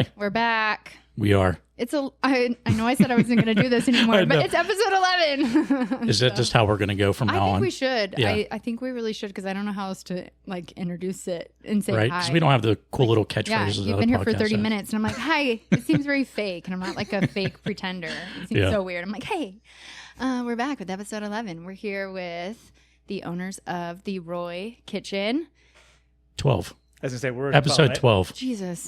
Hi. We're back. We are. I know I said I wasn't going to do this anymore, but it's episode 11. Is that just how we're going to go from now on? I think we should. Yeah. I think we really should because I don't know how else to like introduce it and say right? hi. Because we don't have the cool little catchphrases. Yeah, of you've the been here for podcast 30 have. minutes and I'm like, hi. It seems very fake and I'm not like a fake pretender. It seems so weird. I'm like, hey, we're back with episode 11. We're here with the owners of the Roy Kitchen. 12. I was going to say, we're at Episode 12. Jesus.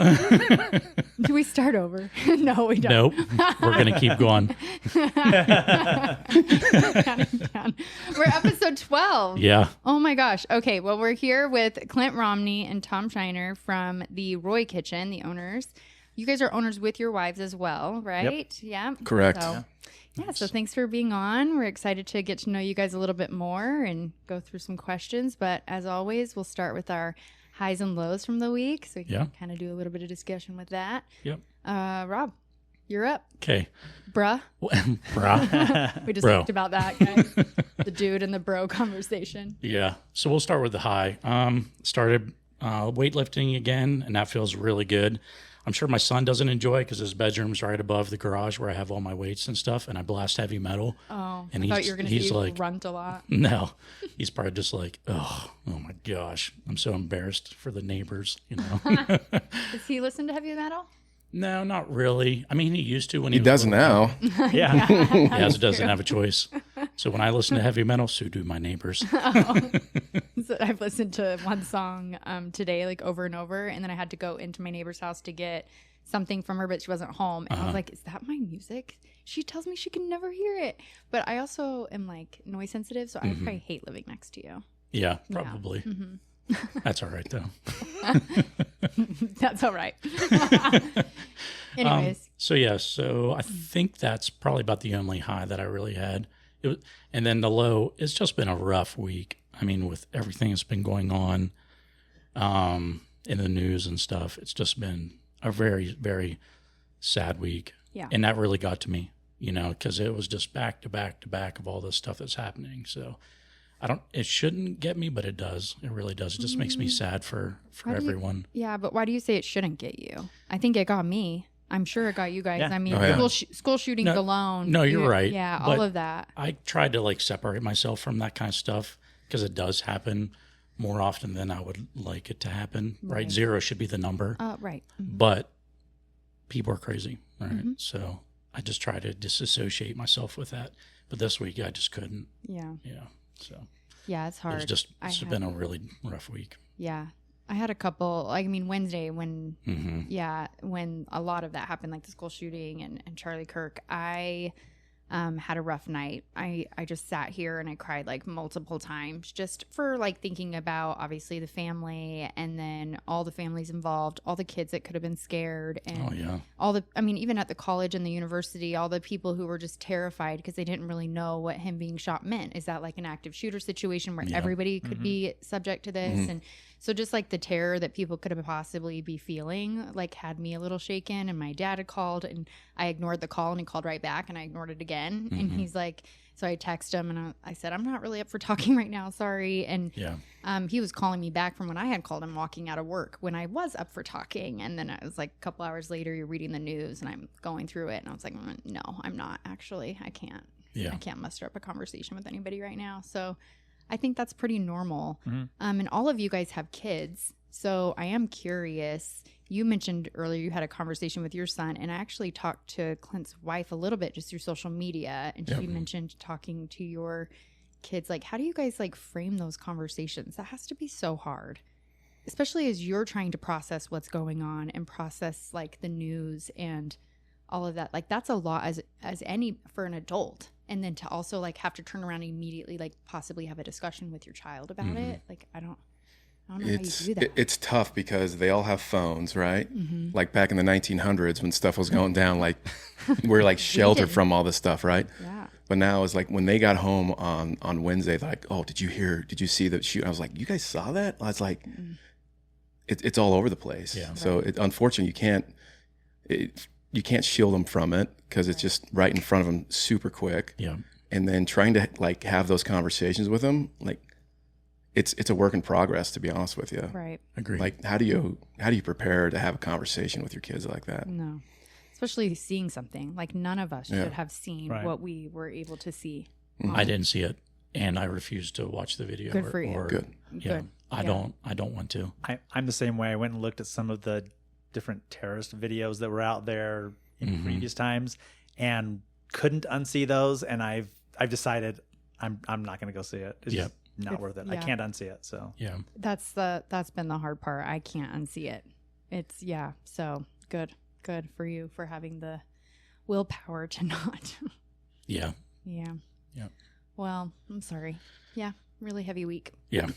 Do we start over? No, we don't. Nope. We're going to keep going. We're episode 12. Yeah. Oh my gosh. Okay. Well, we're here with Clint Romney and Tom Shiner from the Roy Kitchen, the owners. You guys are owners with your wives as well, right? Yep. Yeah. Correct. So thanks for being on. We're excited to get to know you guys a little bit more and go through some questions. But as always, we'll start with our highs and lows from the week. So we can kind of do a little bit of discussion with that. Yep. Rob, you're up. Okay. Bruh. Bruh. We just talked about that, guys. The dude and the bro conversation. Yeah. So we'll start with the high. Started weightlifting again, and that feels really good. I'm sure my son doesn't enjoy it because his bedroom's right above the garage where I have all my weights and stuff, and I blast heavy metal. Oh, and I thought you were going to say like, grunt a lot. No, he's probably just like, oh my gosh, I'm so embarrassed for the neighbors, you know. Does he listen to heavy metal? No, not really. I mean, he used to when He was does little. now. Yeah. He also doesn't have a choice. So when I listen to heavy metal, so do my neighbors. So I've listened to one song today, like over and over, and then I had to go into my neighbor's house to get something from her, but she wasn't home. And I was like, is that my music? She tells me she can never hear it. But I also am like noise sensitive, so I would probably hate living next to you. Yeah, probably. Yeah. That's all right, though. That's all right. Anyways. So I think that's probably about the only high that I really had. And then the low, it's just been a rough week. I mean, with everything that's been going on in the news and stuff, it's just been a very, very sad week. Yeah. And that really got to me, you know, because it was just back to back to back of all this stuff that's happening. So it shouldn't get me, but it does. It really does. It just makes me sad for everyone. But why do you say it shouldn't get you? I think it got me. I'm sure it got you guys. Yeah. I mean, school shootings alone. No, you're right. Yeah, all of that. I tried to like separate myself from that kind of stuff because it does happen more often than I would like it to happen. Right? 0 should be the number. Right. Mm-hmm. But people are crazy, right? Mm-hmm. So I just try to disassociate myself with that. But this week I just couldn't. Yeah. Yeah. So. Yeah, it's hard. It's been a really rough week. Yeah. I had a couple, Wednesday when, when a lot of that happened, like the school shooting and Charlie Kirk, I had a rough night. I just sat here and I cried like multiple times just for like thinking about obviously the family and then all the families involved, all the kids that could have been scared and even at the college and the university, all the people who were just terrified because they didn't really know what him being shot meant. Is that like an active shooter situation where everybody could be subject to this? And so just like the terror that people could have possibly be feeling like had me a little shaken. And my dad had called and I ignored the call and he called right back and I ignored it again. And he's like, so I texted him and I said, I'm not really up for talking right now. Sorry. And he was calling me back from when I had called him walking out of work when I was up for talking. And then it was like a couple hours later, you're reading the news and I'm going through it. And I was like, no, I'm not actually. I can't. Yeah. I can't muster up a conversation with anybody right now. So I think that's pretty normal. And all of you guys have kids. So I am curious. You mentioned earlier you had a conversation with your son, and I actually talked to Clint's wife a little bit just through social media, and she mentioned talking to your kids. Like, how do you guys like frame those conversations? That has to be so hard, especially as you're trying to process what's going on and process like the news and all of that. Like, that's a lot as any for an adult. And then to also like have to turn around and immediately like possibly have a discussion with your child about it. Like, I don't know how you do that. It's tough because they all have phones, right? Like back in the 1900s when stuff was going down, like we're like sheltered from all this stuff, right? Yeah. But now it's like when they got home on Wednesday, they're like, oh, did you see the shoot? I was like, you guys saw that? I was like, it's all over the place. Yeah. So unfortunately, you can't shield them from it because it's just right in front of them super quick. Yeah. And then trying to like have those conversations with them, like it's a work in progress, to be honest with you. Right. Agreed. Like, how do you prepare to have a conversation with your kids like that? No. Especially seeing something. Like, none of us should have seen what we were able to see. I didn't see it, and I refused to watch the video. Good for you. Good. Yeah, Good. I don't want to. I'm the same way. I went and looked at some of the different terrorist videos that were out there in previous times, and couldn't unsee those. And I've decided I'm not going to go see it. It's just not worth it. I can't unsee it. So Yeah, that's been the hard part. I can't unsee it. It's so good for you for having the willpower to not. Yeah. Well, I'm sorry. Yeah, really heavy week. Yeah.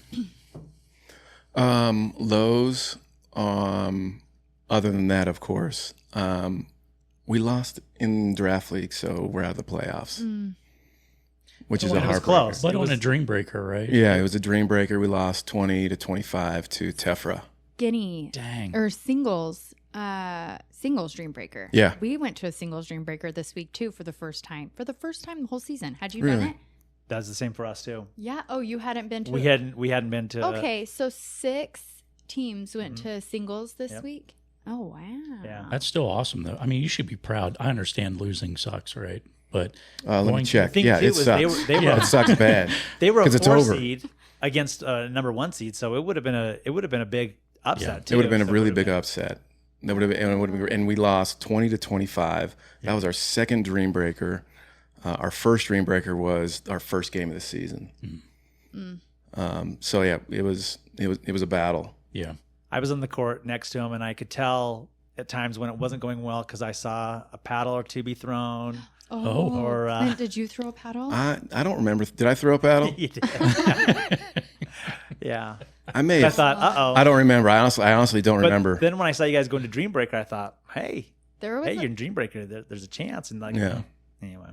Lows. Other than that, of course, we lost in draft league, so we're out of the playoffs, which is a heartbreaker. Close. But on a dream breaker, right? Yeah, it was a dream breaker. We lost 20-25 to Tefra. Skinny. Dang. Or singles dream breaker. Yeah. We went to a singles dream breaker this week too for the first time the whole season. Had you Really? done it? that's the same for us too. Yeah. Oh, you hadn't been to We hadn't been to. Okay, so 6 teams went to singles this week. Oh wow. Yeah. That's still awesome, though. I mean, you should be proud. I understand losing sucks, right? But Let me check. think Yeah, too it was sucks. they were It sucks bad. They were a 'Cause it's 4 over. seed against a number 1 seed, so it would have been a big upset. Too. It would have been a So really it big would've upset. That would have been, and we lost 20-25. That was our second dream breaker. Our first dream breaker was our first game of the season. So yeah, it was a battle. yeah. I was on the court next to him, and I could tell at times when it wasn't going well because I saw a paddle or two be thrown. Oh. Or Clint, did you throw a paddle? I don't remember. Did I throw a paddle? You did. Yeah. I may. I Have, thought, I don't remember. I honestly don't But remember. then when I saw you guys going to Dream Breaker, I thought, hey, there was you're in Dream Breaker. There's a chance. And like, Yeah. Anyway,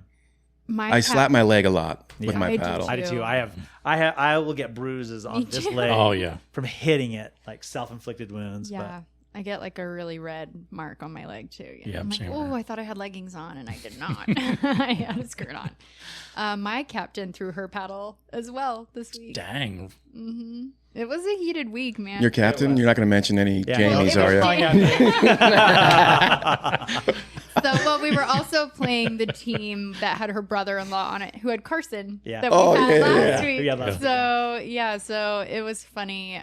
I slap my leg a lot with Yeah. my I do paddle. too. I do too. I will get bruises on this too. leg Oh, yeah. from hitting it, like self-inflicted wounds. Yeah. I get like a really red mark on my leg too. Yeah, I'm like, same oh, here. I thought I had leggings on and I did not. I had a skirt on. My captain threw her paddle as well this week. Dang. It was a heated week, man. Your captain? You're not going to mention any Jamies, Well, are it you? was So, well, we were also playing the team that had her brother-in-law on it, who had Carson Yeah. that we Oh, had yeah, last yeah. week. Yeah, last week, So it was funny.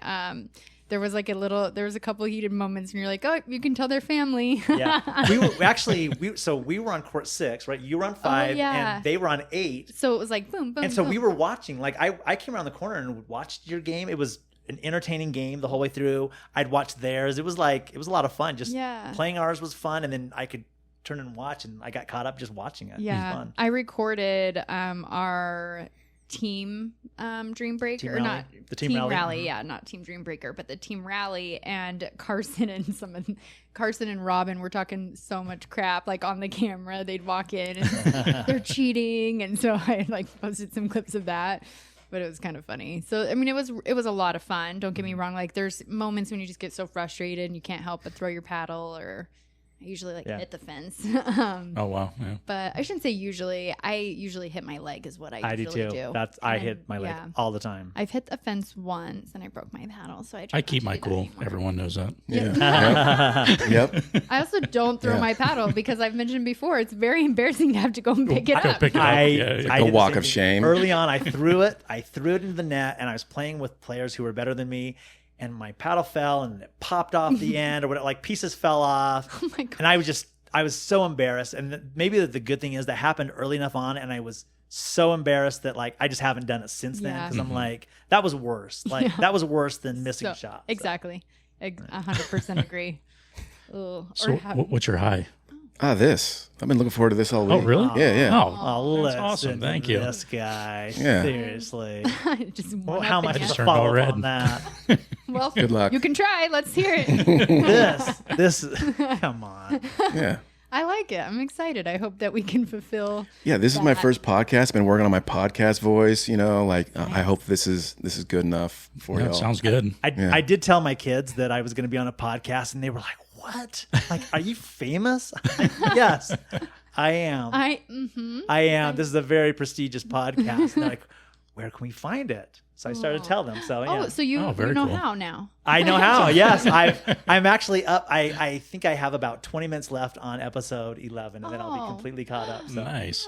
There was a couple heated moments, and you're like, oh, you can tell they're family. Yeah. We were on court 6, right? You were on 5, yeah. and they were on 8. So it was like boom, boom. And so boom. we were watching. Like I came around the corner and watched your game. It was an entertaining game the whole way through. I'd watch theirs. It was a lot of fun. Just playing ours was fun, and then I could turn and watch, and I got caught up just watching it. Yeah, It was fun. I recorded our team dream breaker Team or rally? not The team rally? Mhm. yeah, not team dream breaker, but the team rally. And Carson and Robin were talking so much crap like on the camera. They'd walk in and they're cheating, and so I like posted some clips of that. But it was kind of funny. So I mean, it was a lot of fun. Don't get me wrong. Like there's moments when you just get so frustrated and you can't help but throw your paddle, or I usually hit the fence. Oh, wow. Yeah. But I shouldn't say usually. I usually hit my leg is what I do usually too. do. I hit my leg all the time. I've hit the fence once and I broke my paddle, so I I keep my cool. Everyone knows that. Yeah. Yep. I also don't throw my paddle because I've mentioned before it's very embarrassing to have to go and pick it Go up. pick it up. I Yeah. a did the walk same of thing. shame. Early on, I threw it into the net, and I was playing with players who were better than me, and my paddle fell and it popped off the end, or whatever, like pieces fell off. Oh my God. And I was so embarrassed. And maybe the good thing is that happened early enough on, and I was so embarrassed that like I just haven't done it since then, Yeah. because I'm like, that was worse. Like that was worse than missing a shot. So. Exactly. 100% agree. Ugh. So, what's your high? This. I've been looking forward to this all week. Oh, really? Yeah. Oh, Oh, that's awesome. Thank you. This guy. Yeah. Seriously. Just Well, one how up much again. is just the turned all follow red. on that? Well, Good luck. You can try. Let's hear it. this, come on. Yeah. I like it. I'm excited. I hope that we can fulfill. Yeah, this is my that. first podcast. I've been working on my podcast voice, I hope this is good enough for Yeah, y'all. sounds good. I did tell my kids that I was going to be on a podcast, and they were like, "What? Like, are you famous?" Yes, I am. I am. This is a very prestigious podcast. And they're like, "Where can we find it?" So I started to tell them. So yeah. So you know cool. how now. I know how. Yes, I'm actually up. I think I have about 20 minutes left on episode 11, and then I'll be completely caught up. So. Nice.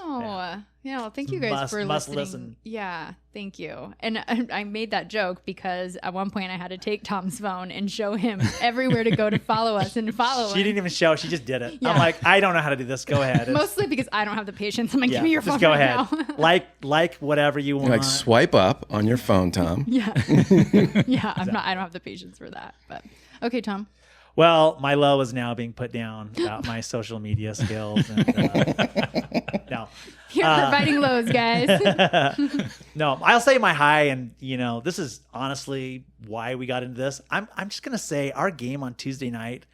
Yeah. Well, thank you guys for listening. Listen. Yeah, thank you. And I made that joke because at one point I had to take Tom's phone and show him everywhere to go to follow us and follow him. She didn't even show. She just did it. Yeah. I'm like, I don't know how to do this. Go ahead. Mostly because I don't have the patience. I'm like, give me your phone. Just go right ahead. now. like whatever you want. Like swipe up on your phone, Tom. Yeah. Yeah. I don't have the patience for that. But okay, Tom. Well, my low is now being put down about my social media skills. And, no. You're providing lows, guys. No, I'll say my high, and this is honestly why we got into this. I'm just gonna say our game on Tuesday night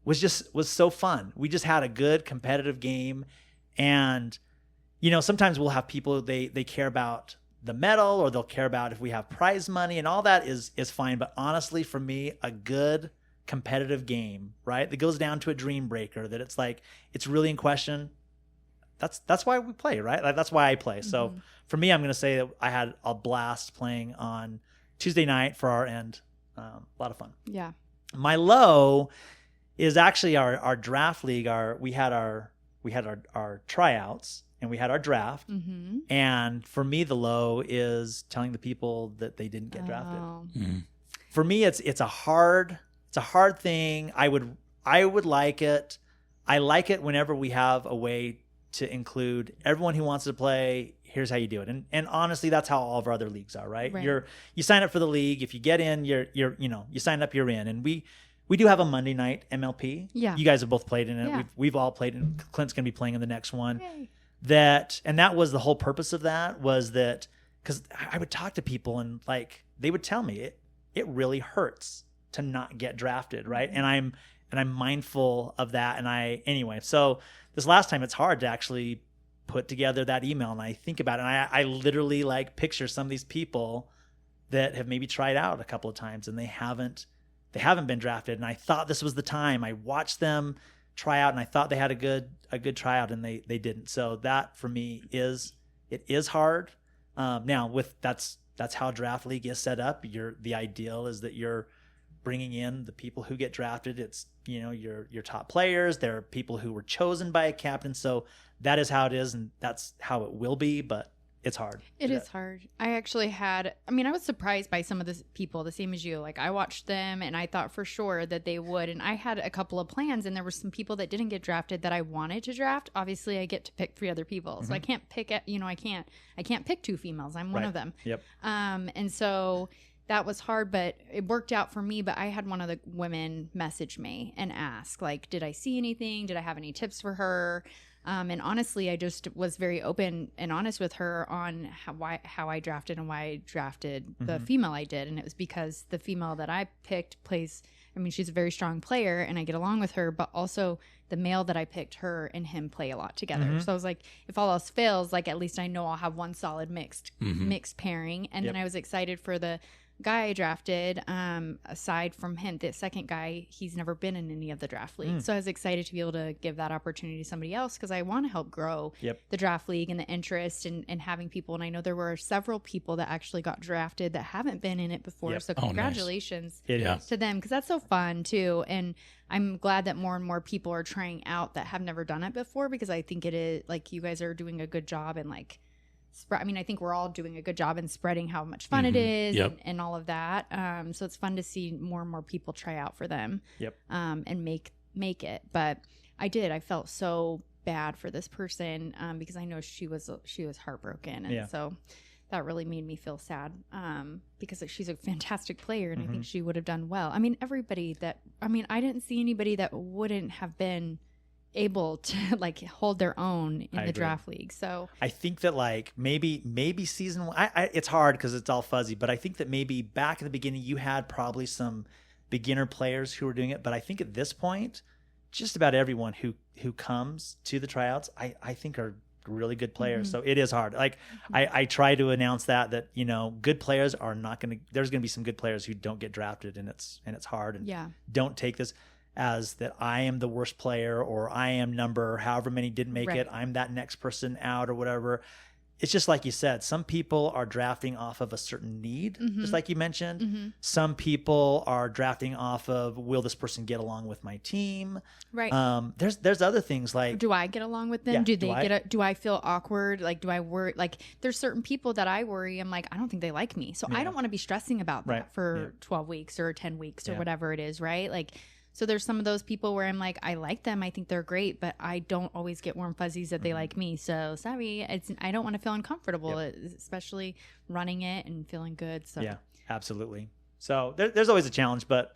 was so fun. We just had a good competitive game, and sometimes we'll have people they care about the medal, or they'll care about if we have prize money, and all that is fine. But honestly, for me, a good competitive game, right, that goes down to a dream breaker, that it's like it's really in question. That's why we play, right? Like, that's why I play. So for me, I'm going to say that I had a blast playing on Tuesday night for our end. A lot of fun. Yeah. My low is actually our draft league. We had our tryouts and we had our draft. Mm-hmm. And for me, the low is telling the people that they didn't get drafted. Mm-hmm. For me, it's a hard thing. I would like it. I like it whenever we have a way to include everyone who wants to play. Here's how you do it. And honestly, that's how all of our other leagues are, right? You sign up for the league. If you get in, you're you sign up, you're in. And we do have a Monday night MLP. Yeah. You guys have both played in it. Yeah. We've all played in it. Clint's going to be playing in the next one. Yay. That was the whole purpose of that, was that because I would talk to people and like they would tell me it really hurts to not get drafted, right? And I'm mindful of that. And so this last time it's hard to actually put together that email, and I think about it, and I literally like picture some of these people that have maybe tried out a couple of times and they haven't been drafted. And I thought this was the time. I watched them try out and I thought they had a good tryout, and they didn't. So that for me is hard. Now that's how draft league is set up. The ideal is that you're bringing in the people who get drafted. It's your top players. There are people who were chosen by a captain. So that is how it is, and that's how it will be. But it's hard. It is hard. I actually I was surprised by some of the people, the same as you. Like, I watched them and I thought for sure that they would. And I had a couple of plans, and there were some people that didn't get drafted that I wanted to draft. Obviously, I get to pick 3 other people. Mm-hmm. So I can't pick I can't pick 2 females. I'm one of them. Yep. And so that was hard, but it worked out for me. But I had one of the women message me and ask, like, did I see anything? Did I have any tips for her? And honestly, I just was very open and honest with her on how I drafted and why I drafted the female I did. And it was because the female that I picked plays, she's a very strong player and I get along with her, but also the male that I picked, her and him play a lot together. Mm-hmm. So I was like, if all else fails, like, at least I know I'll have one solid mixed pairing. And then I was excited for the guy I drafted. Aside from him, the second guy, he's never been in any of the draft leagues. So I was excited to be able to give that opportunity to somebody else, because I want to help grow the draft league and the interest and having people. And I know there were several people that actually got drafted that haven't been in it before. So congratulations to them, because that's so fun too. And I'm glad that more and more people are trying out that have never done it before, because I think it is, like, you guys are doing a good job and like I think we're all doing a good job in spreading how much fun it is and all of that. So it's fun to see more and more people try out for them and make it. But I felt so bad for this person because I know she was heartbroken. And so that really made me feel sad because she's a fantastic player and I think she would have done well. Everybody I didn't see anybody that wouldn't have been able to like hold their own in the draft league. So I think that like maybe season 1, it's hard because it's all fuzzy, but I think that maybe back in the beginning you had probably some beginner players who were doing it. But I think at this point, just about everyone who comes to the tryouts, I think are really good players. So it is hard. Like I try to announce that good players are not going to, there's going to be some good players who don't get drafted, and it's hard. And don't take this as that I am the worst player, or I am number however many didn't make it, I'm that next person out or whatever. it's just like you said, some people are drafting off of a certain need, just like you mentioned. Some people are drafting off of, will this person get along with my team? Right. There's other things like, do I get along with them? Yeah, do I feel awkward? Like, do I worry? Like, there's certain people that I worry. I'm like, I don't think they like me. So I don't want to be stressing about that for 12 weeks or 10 weeks or whatever it is. Right. Like, so there's some of those people where I'm like, I like them. I think they're great, but I don't always get warm fuzzies that they like me. So sorry. I don't want to feel uncomfortable, especially running it and feeling good. So yeah, absolutely. So there's always a challenge, but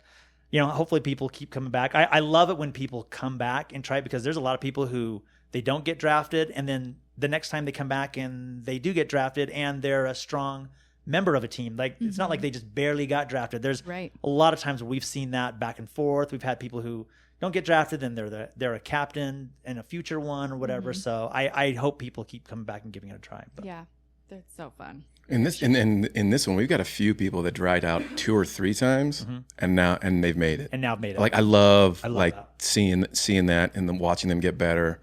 hopefully people keep coming back. I love it when people come back and try it, because there's a lot of people who they don't get drafted, and then the next time they come back and they do get drafted and they're a strong member of a team. Like, it's not like they just barely got drafted. There's a lot of times where we've seen that back and forth. We've had people who don't get drafted and they're a captain in a future one or whatever. So I hope people keep coming back and giving it a try. But. Yeah, that's so fun. In this one, we've got a few people that dried out 2 or 3 times, and they've made it. And now made it. Like, I love that. seeing that and then watching them get better.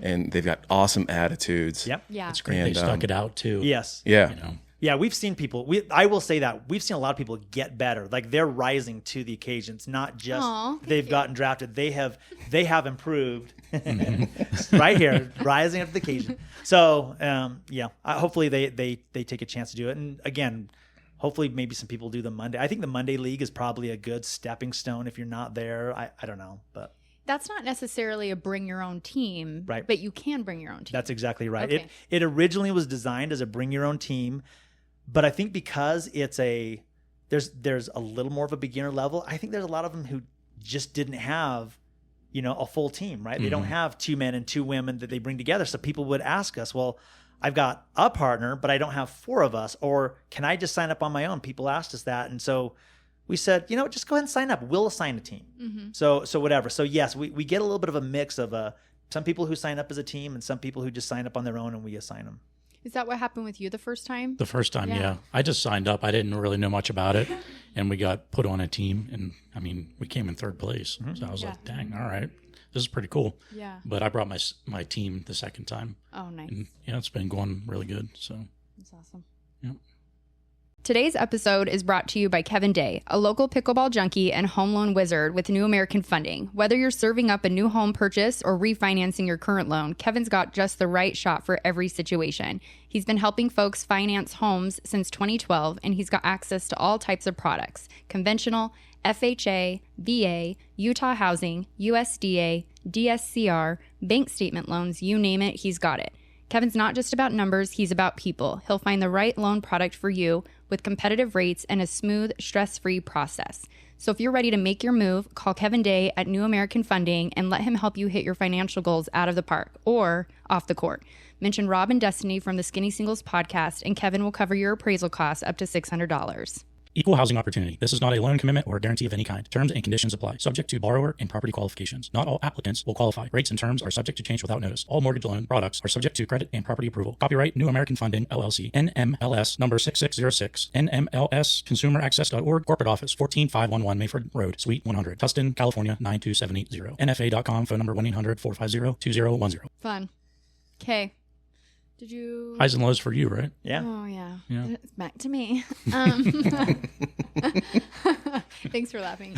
And they've got awesome attitudes. Yep. Yeah. It's great. They stuck it out too. Yes. Yeah. Yeah, we've seen people. I will say that we've seen a lot of people get better. Like, they're rising to the occasion. It's not just they've gotten drafted. They have improved. Right here, rising up to the occasion. So hopefully they take a chance to do it. And again, hopefully maybe some people do the Monday. I think the Monday League is probably a good stepping stone if you're not there. I don't know, but. That's not necessarily a bring your own team, right? But you can bring your own team. That's exactly right. Okay. It originally was designed as a bring your own team, but I think because it's there's a little more of a beginner level, I think there's a lot of them who just didn't have, a full team, right? They don't have 2 men and 2 women that they bring together. So people would ask us, well, I've got a partner, but I don't have 4 of us, or can I just sign up on my own? People asked us that. And so we said, just go ahead and sign up. We'll assign a team. So whatever. So yes, we get a little bit of a mix of some people who sign up as a team and some people who just sign up on their own, and we assign them. Is that what happened with you the first time? The first time, yeah. I just signed up. I didn't really know much about it, and we got put on a team, and we came in 3rd place. So I was like, dang, all right, this is pretty cool. Yeah. But I brought my team the second time. Oh, nice. And it's been going really good. So that's awesome. Yep. Today's episode is brought to you by Kevin Day, a local pickleball junkie and home loan wizard with New American Funding. Whether you're serving up a new home purchase or refinancing your current loan, Kevin's got just the right shot for every situation. He's been helping folks finance homes since 2012, and he's got access to all types of products: conventional, FHA, VA, Utah Housing, USDA, DSCR, bank statement loans, you name it, he's got it. Kevin's not just about numbers, he's about people. He'll find the right loan product for you with competitive rates and a smooth, stress-free process. So if you're ready to make your move, call Kevin Day at New American Funding and let him help you hit your financial goals out of the park or off the court. Mention Rob and Destiny from the Skinny Singles podcast, and Kevin will cover your appraisal costs up to $600. Equal housing opportunity. This is not a loan commitment or a guarantee of any kind. Terms and conditions apply. Subject to borrower and property qualifications. Not all applicants will qualify. Rates and terms are subject to change without notice. All mortgage loan products are subject to credit and property approval. Copyright New American Funding, LLC. NMLS number 6606. NMLS ConsumerAccess.org. Corporate office 14511 Mayford Road, Suite 100. Tustin, California 92780. NFA.com. Phone number 1-800-450-2010. Fun. Okay. Did you... Highs and lows for you, right? Yeah. Oh, yeah. It's back to me. Thanks for laughing.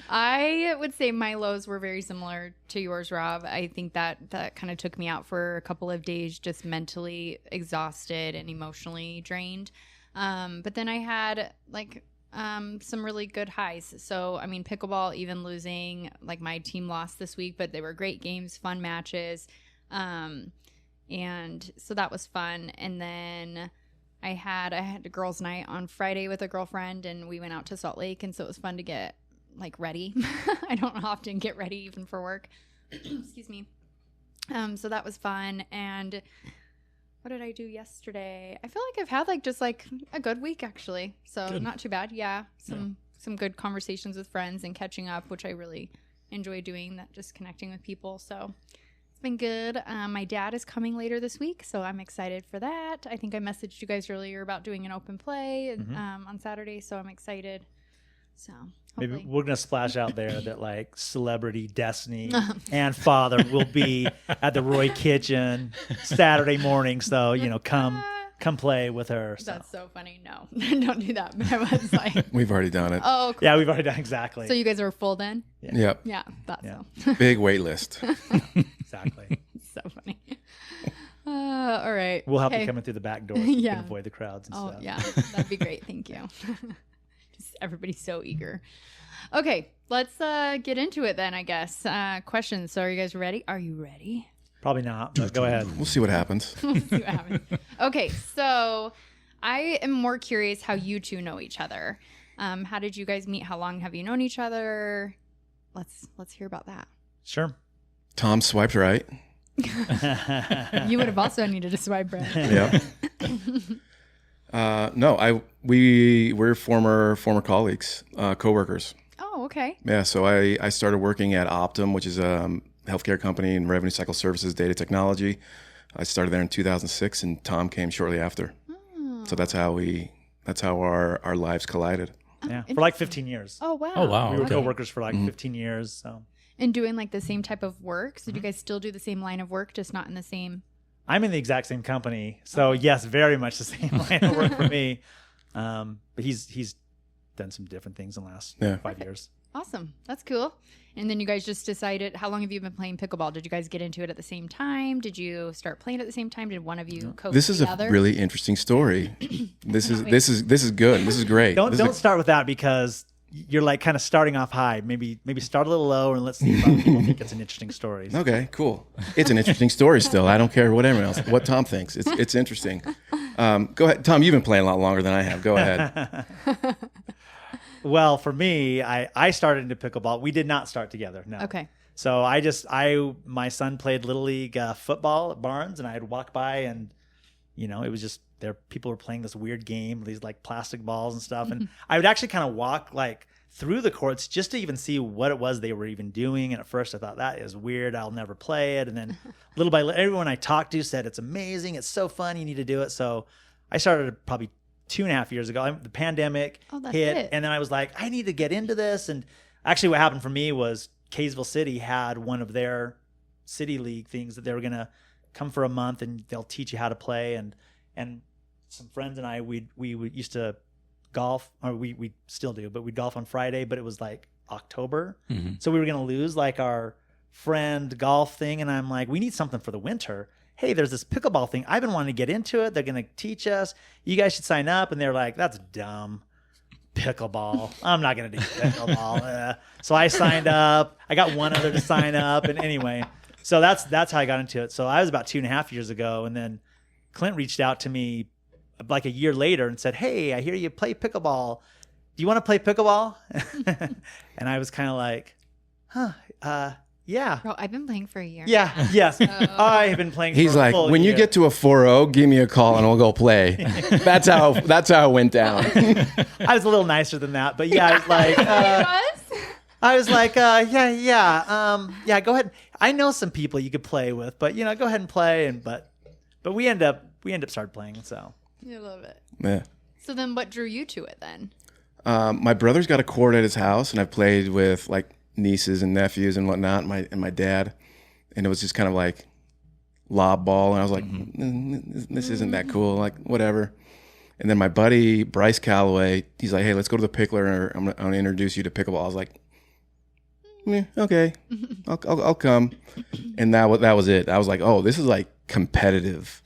I would say my lows were very similar to yours, Rob. I think that kind of took me out for a couple of days, just mentally exhausted and emotionally drained. But then I had some really good highs. So, pickleball, even losing, my team lost this week, but they were great games, fun matches. And so that was fun. And then I had a girls' night on Friday with a girlfriend, and we went out to Salt Lake. And so it was fun to get ready. I don't often get ready even for work. Excuse me. So that was fun. And what did I do yesterday? I feel like I've had just a good week, actually. So good. Not too bad. Yeah. Some good conversations with friends and catching up, which I really enjoy doing, that just connecting with people. So been good. My dad is coming later this week, so I'm excited for that. I think I messaged you guys earlier about doing an open play on Saturday, so I'm excited. So Maybe Hopefully. we're gonna splash out there that like celebrity Destiny and Father will be at the Roy Kitchen Saturday morning. So come play with her. So. That's so funny. No, don't do that. But I was like, We've already done it. oh, cool. Yeah, we've already done exactly. So you guys are full then? Yep. Yeah, thought Yeah. so. Big wait list. Exactly. So funny. All right. We'll help Okay. you coming through the back door so you Yeah. can avoid the crowds and Oh, stuff. yeah. That'd be great. Thank you. Just everybody's so eager. Okay, let's get into it then, I guess. Questions. So are you guys ready? Are you ready? Probably not, but go ahead. We'll see what happens. We'll see what happens. Okay, so I am more curious how you two know each other. How did you guys meet? How long have you known each other? Let's hear about that. Sure. Tom swiped right. You would have also needed to swipe right. Yep. No, we're former colleagues, coworkers. Oh, okay. Yeah, so I started working at Optum, which is a healthcare company in revenue cycle services, data technology. I started there in 2006, and Tom came shortly after. Oh. So that's how our lives collided. Yeah, for like 15 years. Oh, wow. Oh, wow. We were Okay. co-workers for like 15 years. So And doing like the same type of work. So do you guys still do the same line of work, just not in the same? I'm in the exact same company. So yes, very much the same line of work for me. But he's done some different things in the last 5 years. Awesome. That's cool. And then you guys just decided, how long have you been playing pickleball? Did you guys get into it at the same time? Did you start playing at the same time? Did one of you coach This is the a other? really interesting story. This is good. This is great. Don't start with that because you're like kind of starting off high. Maybe start a little low and let's see if other people think it's an interesting story. Okay, cool. It's an interesting story still. I don't care what anyone else, what Tom thinks. It's interesting. Go ahead. Tom, you've been playing a lot longer than I have. Go ahead. Well, for me, I started into pickleball. We did not start together. No. Okay. So my son played Little League football at Barnes, and I'd walk by and, it was just there. People were playing this weird game, these like plastic balls and stuff. And I would actually kind of walk like through the courts just to even see what it was they were even doing. And at first I thought that is weird. I'll never play it. And then little by little, everyone I talked to said, it's amazing. It's so fun. You need to do it. So I started probably 2.5 years ago. The pandemic hit. And then I was like, I need to get into this. And actually what happened for me was Kaysville City had one of their city league things that they were going to come for a month and they'll teach you how to play. And some friends and I, we used to golf, or we still do, but we'd golf on Friday, but it was like October. Mm-hmm. So we were going to lose like our friend golf thing. And I'm like, we need something for the winter. Hey, there's this pickleball thing. I've been wanting to get into it. They're going to teach us. You guys should sign up. And they're like, that's dumb. Pickleball. I'm not going to do pickleball. So I signed up. I got one other to sign up. And anyway, so that's how I got into it. So I was about 2.5 years ago. And then Clint reached out to me like a year later and said, hey, I hear you play pickleball. Do you want to play pickleball? And I was kind of like, yeah. Bro, I've been playing for a year. Yeah. Yes. I have been playing. He's for a like, full when year. you get to a 4-0, give me a call and we'll go play. That's how it went down. I was a little nicer than that, but yeah, I was like, yeah, go ahead. I know some people you could play with, but go ahead and play. But we end up started playing. So I love it. Yeah. So then what drew you to it then? My brother's got a court at his house, and I've played with like nieces and nephews and whatnot, and my dad, and it was just kind of like lob ball, and I was like, this isn't that cool, like whatever. And then my buddy Bryce Calloway, he's like, hey, let's go to the Pickler, I'm gonna introduce you to pickleball. I was like, okay, I'll come. And that was it. I was like, oh, this is like competitive.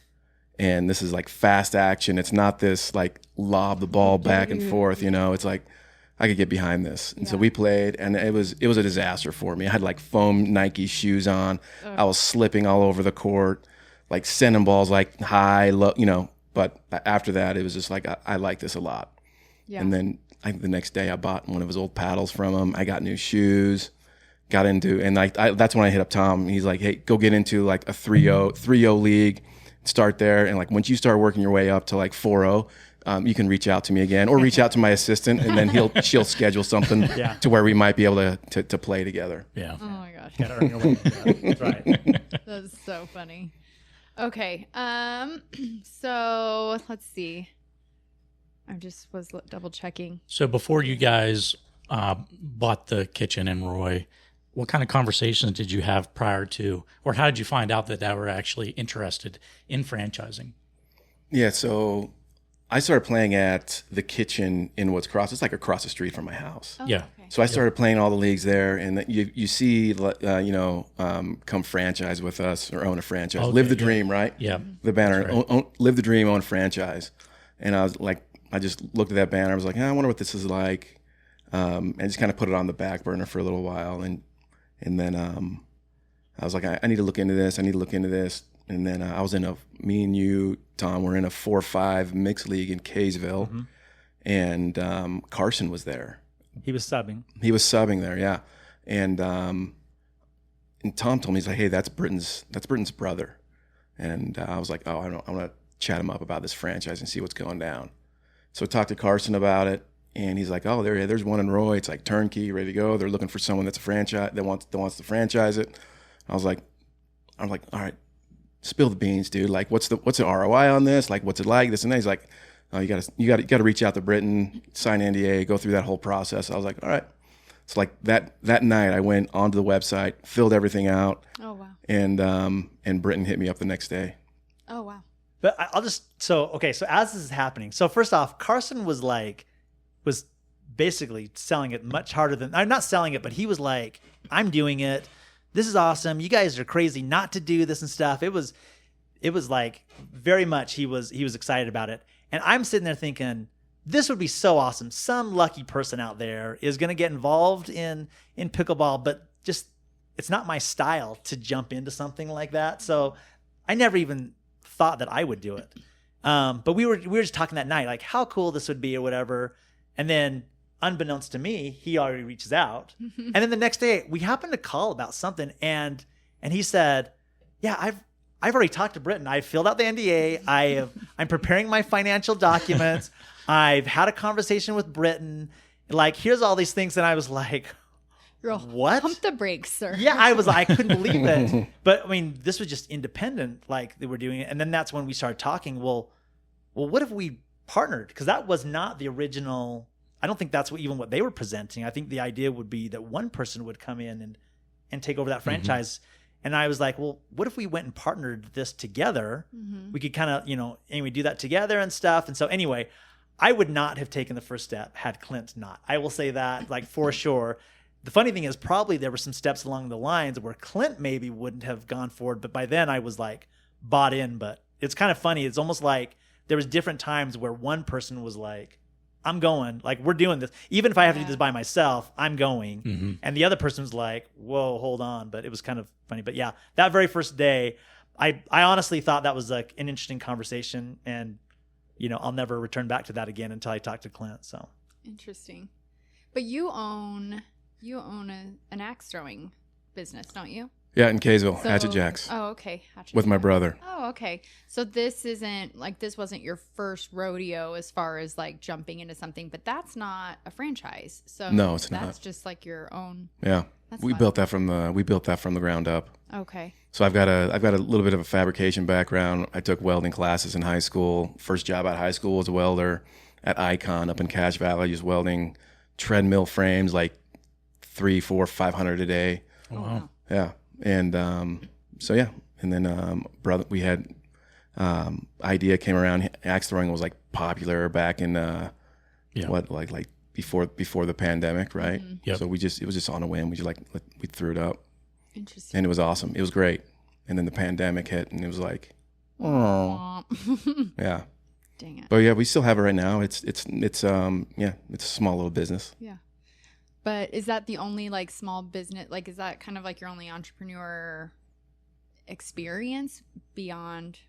And this is like fast action. It's not this like lob the ball back and forth, It's like I could get behind this. And so we played, and it was a disaster for me. I had like foam Nike shoes on. I was slipping all over the court, like sending balls like high, low, But after that, it was just like I like this a lot. Yeah. And then the next day, I bought one of his old paddles from him. I got new shoes, got into, and that's when I hit up Tom. He's like, hey, go get into like a 3-0 league. Start there, and like once you start working your way up to like 4-0, you can reach out to me again, or reach out to my assistant, and then she'll schedule something to where we might be able to play together. Yeah. Oh my gosh. gotta earn your way. That's right. That's so funny. Okay. So let's see. I just was double checking. So before you guys bought the kitchen in Roy, what kind of conversations did you have prior to, or how did you find out that they were actually interested in franchising? Yeah, so I started playing at the kitchen in Woods Cross. It's like across the street from my house. Oh, Yeah. Okay. So I started playing all the leagues there, and you see, come franchise with us or own a franchise. Okay, Live the yeah. dream, right? Yeah. The banner, That's live the dream, own a franchise. And I was like, I just looked at that banner. I was like, I wonder what this is like. And just kind of put it on the back burner for a little while. And then I was like, I need to look into this. I need to look into this. And then I was me and you, Tom, were in a 4-5 mixed league in Kaysville. Mm-hmm. And Carson was there. He was subbing. He was subbing there, yeah. And Tom told me, he's like, hey, that's Britton's brother. And I was like, oh, I want to chat him up about this franchise and see what's going down. So I talked to Carson about it, and he's like, oh, there's one in Roy. It's like turnkey, ready to go. They're looking for someone that's a franchise that wants to franchise it. I was like, all right, spill the beans, dude. Like, what's the ROI on this? Like, what's it like? This and that. He's like, oh, you got to reach out to Britton, sign NDA, go through that whole process. I was like, all right. So like that night, I went onto the website, filled everything out. Oh wow. And Britton hit me up the next day. Oh wow. But so as this is happening, so first off, Carson was basically selling it much harder than, I'm not selling it, but he was like, I'm doing it. This is awesome. You guys are crazy not to do this and stuff. It was like very much he was excited about it. And I'm sitting there thinking, this would be so awesome. Some lucky person out there is going to get involved in pickleball, but just it's not my style to jump into something like that. So I never even thought that I would do it. But we were just talking that night, like how cool this would be or whatever. And then unbeknownst to me, he already reaches out. And then the next day we happened to call about something. And he said, yeah, I've already talked to Britton. I filled out the NDA. I'm preparing my financial documents. I've had a conversation with Britton. Like, here's all these things. And I was like, what? Pump the brakes, sir. Yeah, I couldn't believe it. But I mean, this was just independent, like they were doing it. And then that's when we started talking. Well, what if we partnered? Because that was not the original. I don't think that's even what they were presenting. I think the idea would be that one person would come in and take over that franchise. And I was like, well, what if we went and partnered this together? Mm-hmm. We could kind of, and we do that together and stuff. And so anyway, I would not have taken the first step had Clint not. I will say that, like, for sure. The funny thing is probably there were some steps along the lines where Clint maybe wouldn't have gone forward. But by then I was like bought in. But it's kind of funny. It's almost like there was different times where one person was like, I'm going, like, we're doing this. Even if I have to do this by myself, I'm going. Mm-hmm. And the other person was like, whoa, hold on. But it was kind of funny. But yeah, that very first day, I honestly thought that was like an interesting conversation. And, I'll never return back to that again until I talk to Clint. So interesting. But you own an axe throwing business, don't you? Yeah, in Kaysville, Hatchet Jacks. Oh, okay. With my brother. Oh, okay. So this wasn't your first rodeo as far as like jumping into something, but that's not a franchise. So no, it's not. That's just like your own. Yeah, we built that from the ground up. Okay. So I've got a little bit of a fabrication background. I took welding classes in high school. First job out of high school was a welder at Icon up in Cache Valley, just welding treadmill frames like 300, 400, 500 a day. Oh, wow. Yeah. And so yeah, and then brother, we had idea came around. Axe throwing was like popular back in like before the pandemic, right? Mm-hmm. Yep. So it was just on a whim. We threw it up. Interesting. And it was awesome. It was great. And then the pandemic hit, and it was like, oh, yeah. Dang it. But yeah, we still have it right now. It's a small little business. Yeah. But is that the only like small business? Like, is that kind of like your only entrepreneur experience beyond,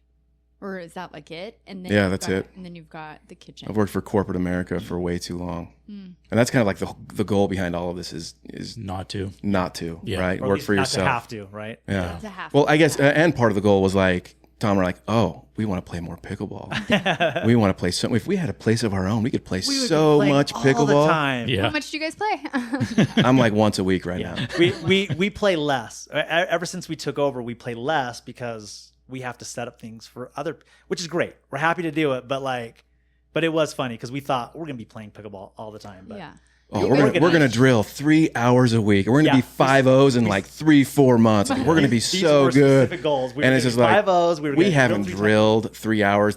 or is that like it? And then that's it. And then you've got the kitchen. I've worked for corporate America for way too long, and that's kind of like the goal behind all of this is not to, yeah. Right? Or Work for yourself. Not to have to, right? Yeah. To have well, to. I guess, and part of the goal was like Tom were like, oh, we want to play more pickleball. We want to play something. If we had a place of our own, we could play so much pickleball. All the time. Yeah. How much do you guys play? I'm like once a week right now. We play less. Ever since we took over, we play less because we have to set up things for which is great. We're happy to do it, but it was funny because we thought we're gonna be playing pickleball all the time. But yeah. Oh, we're gonna drill 3 hours a week. We're gonna be 5-0s in like 3-4 months. We're gonna be so good. Specific goals. And it's just like 5-0s. We haven't drilled 3 hours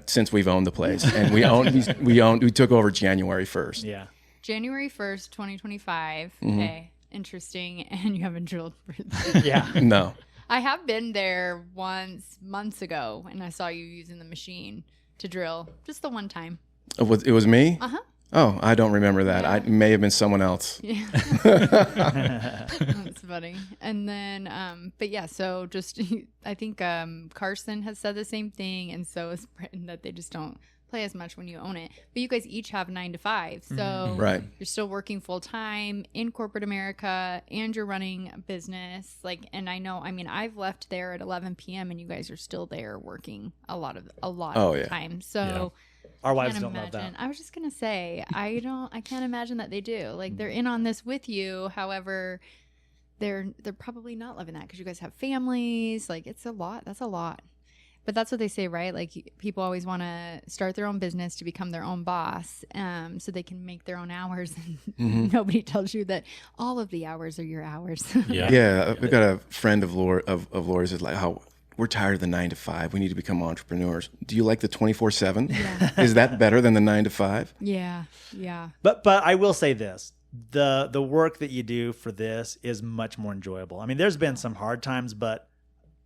since we've owned the place, and we took over January 1st. Yeah, January 1st, 2025. Okay, interesting. And you haven't drilled for No. I have been there once months ago, and I saw you using the machine to drill just the one time. It was me? Uh-huh. Oh, I don't remember that. Yeah. It may have been someone else. Yeah. That's funny. And then, but yeah, so just, I think Carson has said the same thing, and so has Britton, that they just don't play as much when you own it. But you guys each have 9 to 5. So right. You're still working full time in corporate America, and you're running a business. Like, and I know, I mean, I've left there at 11 p.m. and you guys are still there working a lot of the time. So our wives don't love that. I was just gonna say, I can't imagine that they do. Like, they're in on this with you. However, they're probably not loving that because you guys have families. Like, it's a lot. That's a lot. But that's what they say, right? Like, people always want to start their own business to become their own boss, so they can make their own hours. And nobody tells you that all of the hours are your hours. Yeah. We've got a friend of Lori's is like, how we're tired of the 9 to 5. We need to become entrepreneurs. Do you like the 24/7? Yeah. Is that better than the 9 to 5? Yeah. Yeah. But I will say this. The work that you do for this is much more enjoyable. I mean, there's been some hard times, but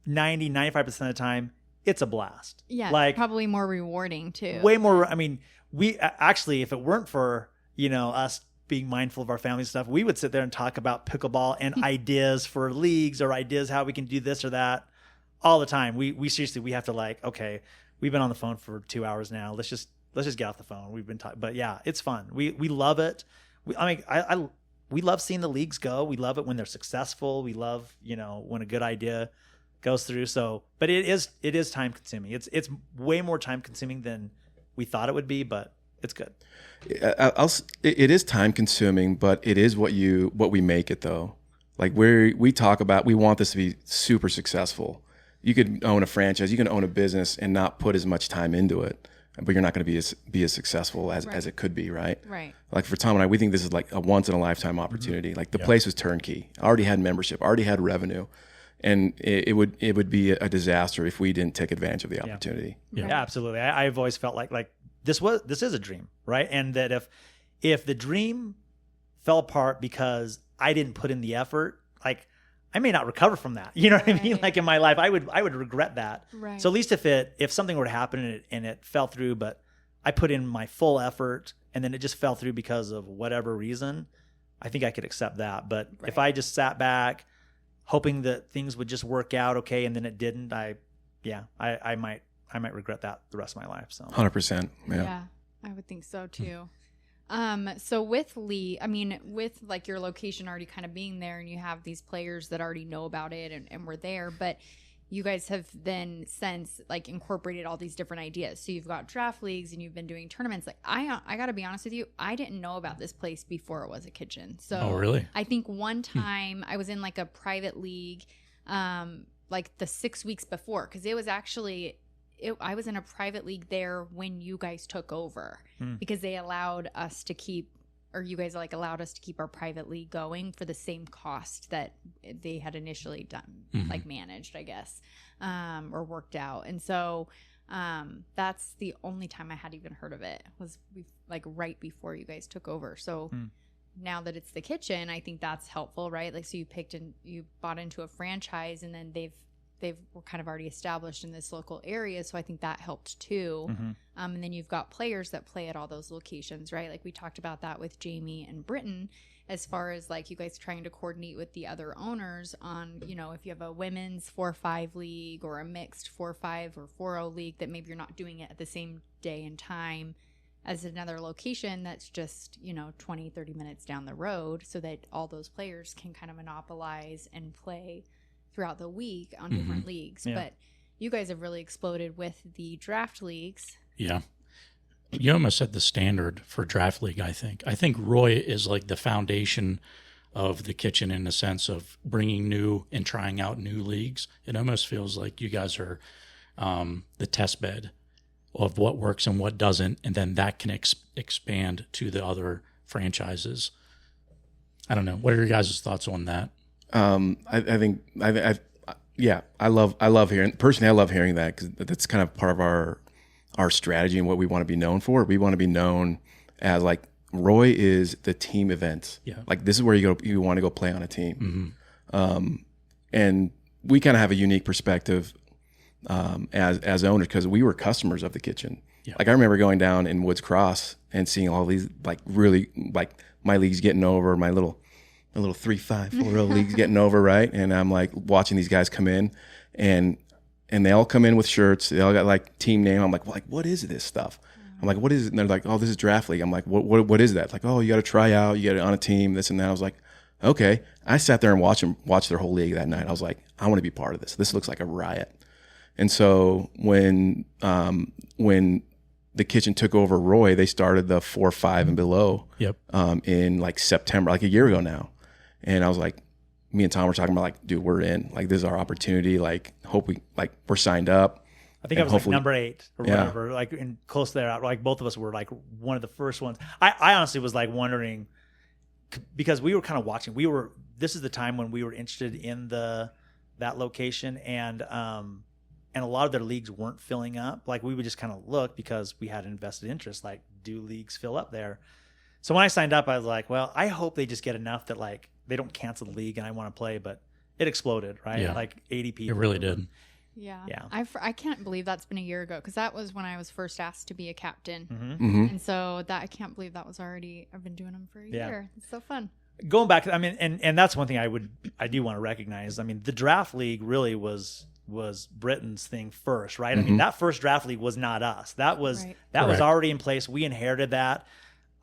95% of the time, it's a blast. Yeah, like, probably more rewarding too. Way more. I mean, we actually, if it weren't for, us being mindful of our family stuff, we would sit there and talk about pickleball and ideas for leagues or ideas how we can do this or that all the time. We seriously, we have to, like, okay, we've been on the phone for 2 hours now. Let's just get off the phone. We've been talking, but yeah, it's fun. We love it. We love seeing the leagues go. We love it when they're successful. We love, when a good idea goes through. So, but it is time consuming. It's way more time consuming than we thought it would be, but it's good. It is time consuming, but it is what we make it though. Like, we talk about, we want this to be super successful. You could own a franchise, you can own a business and not put as much time into it, but you're not going to be as successful as it could be, right? Right. Like, for Tom and I, we think this is like a once in a lifetime opportunity. Like, the place was turnkey, already had membership, already had revenue. And it would be a disaster if we didn't take advantage of the opportunity. Yeah, absolutely. I've always felt like this is a dream, right? And that if the dream fell apart because I didn't put in the effort, like, I may not recover from that. You know what I mean? Like, in my life, I would regret that. Right. So at least if something were to happen and it fell through, but I put in my full effort and then it just fell through because of whatever reason, I think I could accept that. But if I just sat back hoping that things would just work out okay, and then it didn't, I might regret that the rest of my life. So 100%. Yeah, I would think so too. So with Lee, I mean, with like your location already kind of being there, and you have these players that already know about it and were there, but you guys have then since like incorporated all these different ideas. So you've got draft leagues and you've been doing tournaments. Like, I got to be honest with you, I didn't know about this place before it was a kitchen. So oh, really? I think one time I was in like a private league, like the 6 weeks before, because it was actually, I was in a private league there when you guys took over, because they allowed us to keep, or you guys like allowed us to keep our private league going for the same cost that they had initially done, like managed, I guess, or worked out. And so that's the only time I had even heard of it, was like right before you guys took over. So now that it's the kitchen, I think that's helpful, right? Like, so you bought into a franchise, and then they were kind of already established in this local area. So I think that helped too. And then you've got players that play at all those locations, right? Like, we talked about that with Jamie and Britton, as far as like you guys trying to coordinate with the other owners on, if you have a women's 4-5 league or a mixed 4-5 or 4-0 league, that maybe you're not doing it at the same day and time as another location that's just, 20, 30 minutes down the road, so that all those players can kind of monopolize and play throughout the week on different leagues. But you guys have really exploded with the draft leagues. Yeah. You almost set the standard for draft league, I think. I think Roy is like the foundation of the kitchen in the sense of bringing new and trying out new leagues. It almost feels like you guys are the test bed of what works and what doesn't, and then that can expand to the other franchises. I don't know. What are your guys' thoughts on that? I love hearing, personally, I love hearing that, because that's kind of part of our strategy and what we want to be known for. We want to be known as, like, Roy is the team event. Yeah. Like, this is where you want to go play on a team. And we kind of have a unique perspective as owners, because we were customers of the kitchen. Yeah. Like, I remember going down in Woods Cross and seeing all these, like, really, like, my leagues getting over, my little 3-5 4-0 leagues getting over, right? And I'm like watching these guys come in, and they all come in with shirts. They all got like team name. I'm like, what is this stuff? I'm like, what is it? And they're like, oh, this is draft league. I'm like, what is that? Like, oh, you got to try out, you got it on a team, this and that. I was like, okay. I sat there and watched their whole league that night. I was like, I want to be part of this. This looks like a riot. And so when the kitchen took over Roy, they started the 4-5 and below. Yep. In like September, like a year ago now. And I was like, me and Tom were talking about, like, dude, we're in. Like, this is our opportunity. Like, we're signed up. I think I was like number 8 or whatever, like in close there. Like, both of us were like one of the first ones. I honestly was like wondering, because we were kind of watching. This is the time when we were interested in that location, and a lot of their leagues weren't filling up. Like, we would just kind of look because we had an invested interest. Like, do leagues fill up there? So when I signed up, I was like, well, I hope they just get enough that, like, they don't cancel the league and I want to play. But it exploded, right? Yeah. Like 80 people. It really did. Yeah. Yeah. I can't believe that's been a year ago, because that was when I was first asked to be a captain. Mm-hmm. And so I can't believe that was already, I've been doing them for a year. It's so fun. Going back, I mean, and that's one thing I do want to recognize. I mean, the draft league really was Britain's thing first, right? I mean, that first draft league was not us. That was already in place. We inherited that.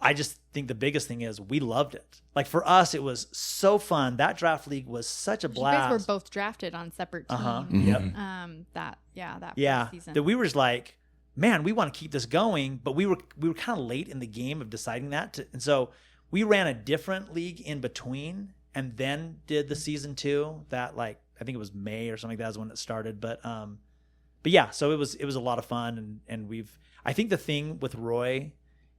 I just think the biggest thing is we loved it. Like, for us, it was so fun. That draft league was such a blast. You guys were both drafted on separate teams. Yep. That season. That we were just like, man, we want to keep this going, but we were kind of late in the game of deciding that. And so we ran a different league in between, and then did the season 2. That, like, I think it was May or something. That was when it started. But yeah, so it was a lot of fun, and I think the thing with Roy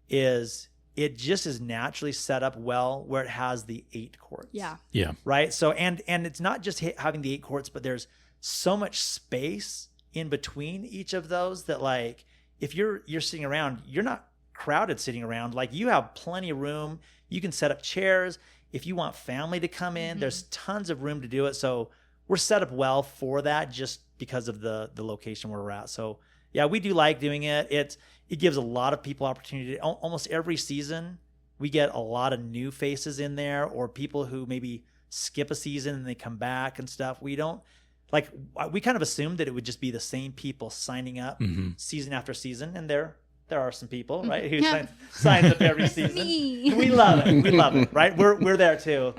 is, it just is naturally set up well where it has the 8 courts. Yeah. Yeah. Right. So, and it's not just having the 8 courts, but there's so much space in between each of those that, like, if you're sitting around, you're not crowded sitting around. Like, you have plenty of room. You can set up chairs. If you want family to come in, there's tons of room to do it. So we're set up well for that, just because of the location where we're at. So yeah, we do like doing it. It gives a lot of people opportunity. Almost every season, we get a lot of new faces in there, or people who maybe skip a season and they come back and stuff. We kind of assumed that it would just be the same people signing up season after season. And there are some people, right, who signs up every season. We love it. We love it, right? We're there too.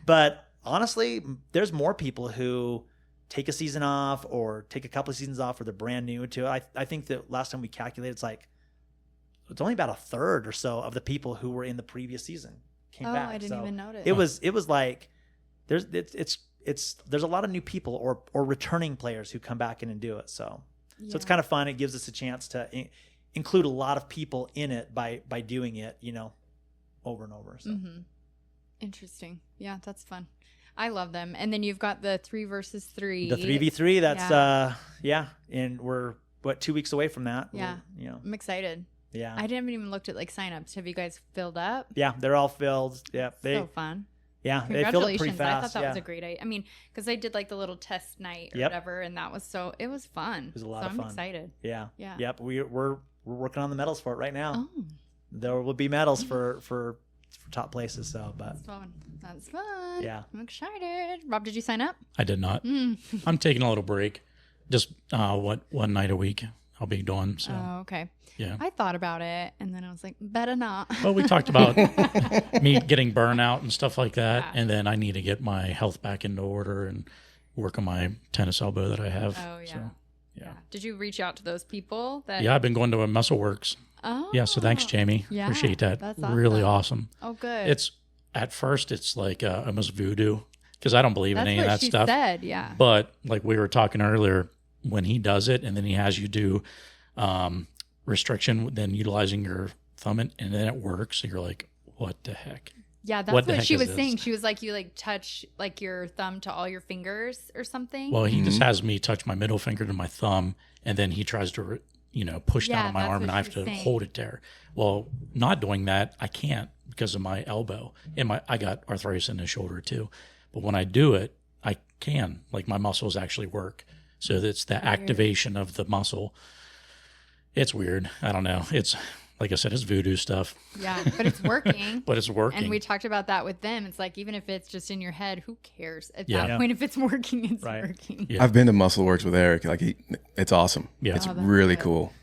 But honestly, there's more people who take a season off, or take a couple of seasons off, or they're brand new to it. I think that last time we calculated, it's only about a third or so of the people who were in the previous season came back. I didn't even notice. It was like there's a lot of new people or returning players who come back in and do it. So it's kind of fun. It gives us a chance to include a lot of people in it by doing it, over and over. So. Interesting. Yeah, that's fun. I love them. And then you've got the 3 versus 3. The 3v3. That's and we're 2 weeks away from that. Yeah. I'm excited. Yeah. I didn't even looked at signups. Have you guys filled up? Yeah, they're all filled. Yeah. So fun. Yeah, they filled up pretty fast. I thought that was a great idea. I mean, because I did the little test night or whatever, and that was it was fun. It was a lot of fun. I'm excited. Yeah. Yeah. Yep. We're working on the medals for it right now. Oh. There will be medals for top places. So, but that's fun. Yeah. I'm excited. Rob, did you sign up? I did not. I'm taking a little break. Just one night a week I'll be doing. So. Oh, okay. Yeah. I thought about it, and then I was like, better not. Well, we talked about me getting burnout and stuff like that, and then I need to get my health back into order and work on my tennis elbow that I have. Oh, yeah. So, yeah. Did you reach out to those people? Yeah, I've been going to a Muscle Works. Oh. Yeah, so thanks, Jamie. Yeah, appreciate that. That's awesome. Really awesome. Oh, good. It's at first it's like almost voodoo, because I don't believe in any of that stuff. Said, yeah. But like we were talking earlier, when he does it, and then he has you do restriction, then utilizing your thumb, and then it works. So you're like, what the heck? Yeah, that's what she was saying. She was like, you like touch like your thumb to all your fingers or something. Well, he just has me touch my middle finger to my thumb, and then he tries to, push down on my arm, and I have to hold it there. Well, not doing that, I can't because of my elbow. And I got arthritis in the shoulder too. But when I do it, I can. Like my muscles actually work. So it's the activation of the muscle. It's weird. I don't know. It's... Like I said, it's voodoo stuff. Yeah, but it's working. But it's working. And we talked about that with them. It's like, even if it's just in your head, who cares? At that point, if it's working, it's working. Yeah. I've been to MuscleWorks with Eric. Like, it's awesome. Yeah. It's really cool.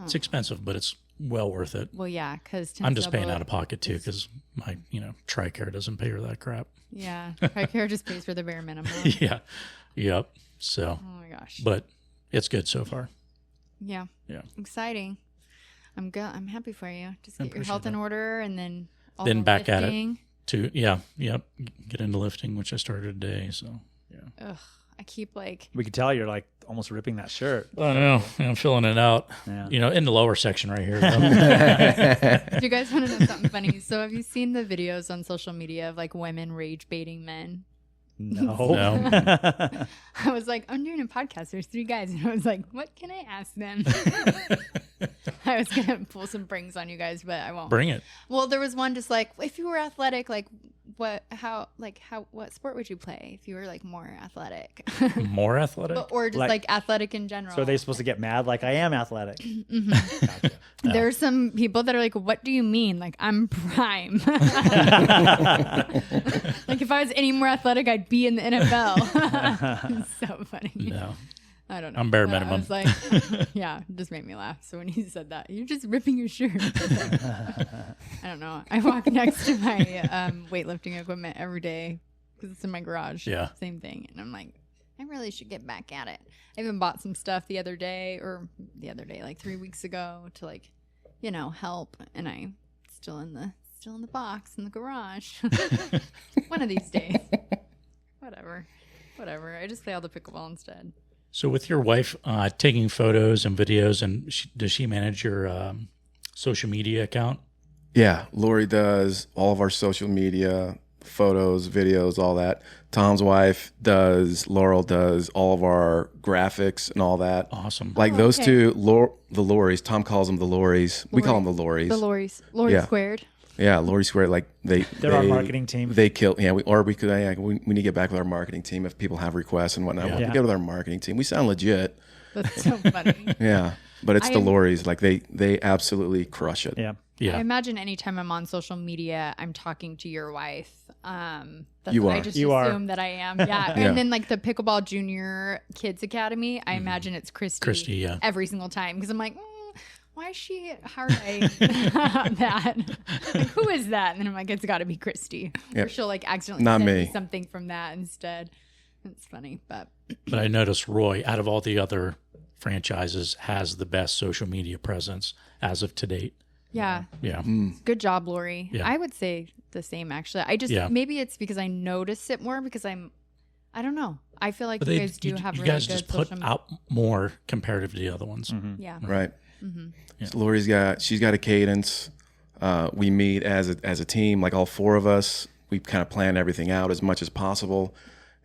It's expensive, but it's well worth it. Well, yeah, because I'm just paying out of pocket, too, because my, TRICARE doesn't pay for that crap. Yeah, TRICARE just pays for the bare minimum. Yeah. Yep. So. Oh, my gosh. But it's good so far. Yeah. Yeah. Exciting. I'm good. I'm happy for you. Just get your health in order, and then back lifting. At it. Get into lifting, which I started today. So Ugh, I keep like. We could tell you're like almost ripping that shirt. I know. I'm filling it out. Yeah. In the lower section right here. Do you guys want to know something funny? So have you seen the videos on social media of like women rage baiting men? No. I was like, I'm doing a podcast. There's 3 guys. And I was like, what can I ask them? I was going to pull some brings on you guys, but I won't. Bring it. Well, there was one just like, if you were athletic, like what sport would you play if you were like more athletic? More athletic? Or just like athletic in general. So are they supposed to get mad like I am athletic? Mm-hmm. Gotcha. There's some people that are like, what do you mean? Like, I'm prime. Like, if I was any more athletic, I'd be in the NFL. It's so funny. No. I don't know. I'm bare minimum. I was like, yeah, it just made me laugh. So when he said that, you're just ripping your shirt. I don't know. I walk next to my weightlifting equipment every day because it's in my garage. Yeah. Same thing. And I'm like, I really should get back at it. I even bought some stuff the other day, like 3 weeks ago to like, help. And I still in the box in the garage. One of these days. Whatever. I just play all the pickleball instead. So with your wife taking photos and videos, and does she manage your social media account? Yeah, Lori does all of our social media, photos, videos, all that. Tom's wife does, Laurel does all of our graphics and all that. Awesome. Like those two, the Loris, Tom calls them the Loris. We call them the Loris. The Loris. Lori squared. Yeah, Lori Square, like they're our marketing team. They kill, we need to get back with our marketing team if people have requests and whatnot. We go with our marketing team. We sound legit. That's so funny. Yeah, but it's the Loris, like they absolutely crush it. Yeah. I imagine anytime I'm on social media, I'm talking to your wife. That's you what are. I just you assume are. that I am. Yeah. And then like the Pickleball Junior Kids Academy, I imagine it's Christy every single time because I'm like, why is she highlighting that? Like, who is that? And then I'm like, it's got to be Christy. Or she'll like accidentally send me something from that instead. It's funny, but I noticed Roy, out of all the other franchises, has the best social media presence as of to date. Yeah. Yeah. Good job, Lori. Yeah. I would say the same, actually. I just, maybe it's because I notice it more because I don't know. I feel like you guys do have really good social media. You guys just put out more comparative to the other ones. Mm-hmm. Yeah. Right. Mm-hmm. Yeah. So Lori's she's got a cadence. We meet as a team, like all 4 of us. We kind of plan everything out as much as possible.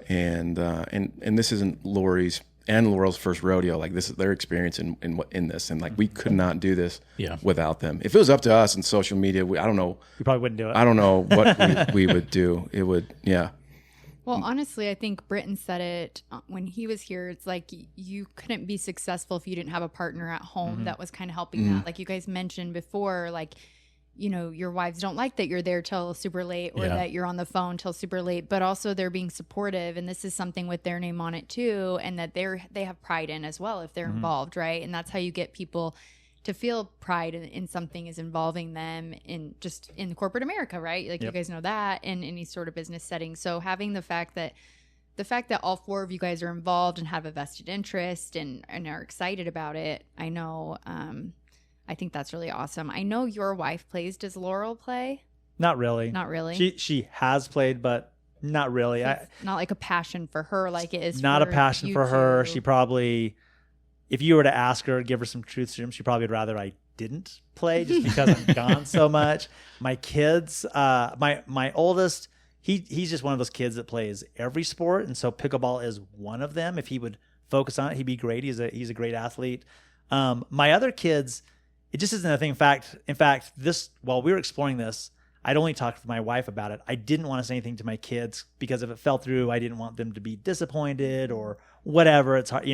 And this isn't Lori's and Laurel's first rodeo. Like this is their experience in this, and like we could not do this without them. If it was up to us in social media, I don't know. We probably wouldn't do it. I don't know what we would do. It would, Well, honestly, I think Britton said it when he was here. It's like you couldn't be successful if you didn't have a partner at home that was kind of helping that. Like you guys mentioned before, like, your wives don't like that you're there till super late or that you're on the phone till super late, but also they're being supportive. And this is something with their name on it too. And that they have pride in as well if they're involved, right? And that's how you get people to feel pride in something is involving them in corporate America, right? Like you guys know that in any sort of business setting. So having the fact that all 4 of you guys are involved and have a vested interest and are excited about it, I know, I think that's really awesome. I know your wife plays. Does Laurel play? Not really. Not really. She has played, but not really. So it's not like a passion for her like it is not for a passion you for her. two. She probably, if you were to ask her, give her some truth serum, she probably would rather I didn't play just because I'm gone so much. My kids, my oldest, he's just one of those kids that plays every sport, and so pickleball is one of them. If he would focus on it, he'd be great. He's a great athlete. My other kids, it just isn't a thing. In fact, this while we were exploring this, I'd only talked with my wife about it. I didn't want to say anything to my kids because if it fell through, I didn't want them to be disappointed or whatever. It's hard,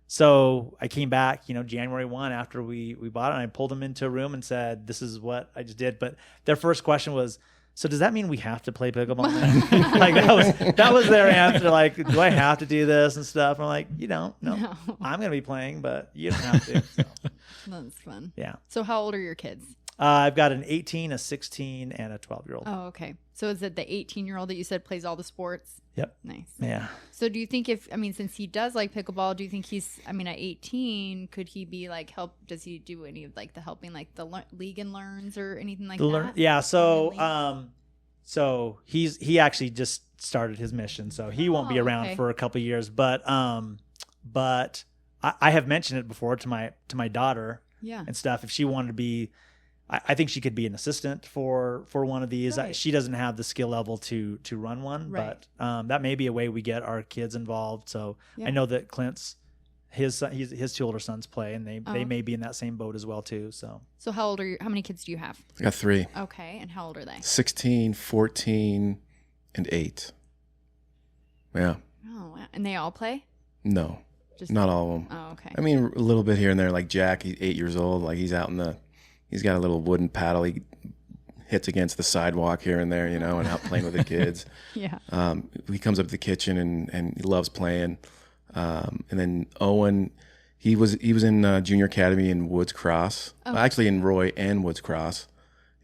So I came back, January 1 after we bought it, and I pulled them into a room and said, "This is what I just did." But their first question was, "So does that mean we have to play pickleball now?" Like that was their answer. Like, "Do I have to do this and stuff?" I'm like, "You don't. No. I'm going to be playing, but you don't have to." So. That's fun. Yeah. So how old are your kids? I've got an 18, a 16, and a 12-year-old. Oh, okay. So is it the 18-year-old that you said plays all the sports? Yep. Nice. Yeah. So do you think since he does like pickleball, do you think at 18, could he be like does he do any of like the helping, like the league and learns or anything like that? Yeah. So, he actually just started his mission, so he won't be around for a couple of years, but I have mentioned it before to my daughter and stuff. If she wanted to be, I think she could be an assistant for one of these. Right. She doesn't have the skill level to run one, right. But that may be a way we get our kids involved. So I know that Clint's his two older sons play, and they may be in that same boat as well too. So how many kids do you have? I got 3. Okay, and how old are they? 16, 14, and 8. Yeah. Oh, wow. And they all play? No, not all of them. Oh, okay. I mean, a little bit here and there. Like Jack, he's 8 years old. Like he's got a little wooden paddle. He hits against the sidewalk here and there, and out playing with the kids. Yeah. He comes up to the kitchen and he loves playing. And then Owen, he was in junior academy in Woods Cross, actually in Roy and Woods Cross,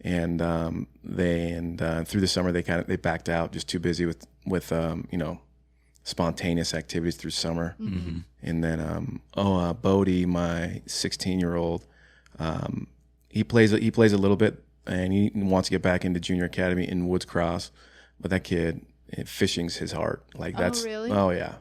and through the summer they backed out, just too busy with spontaneous activities through summer. Mm-hmm. And then Bodie, my 16-year-old, he plays a little bit, and he wants to get back into junior academy in Woods Cross, but that kid, fishing's his heart. Like that's really? Oh yeah.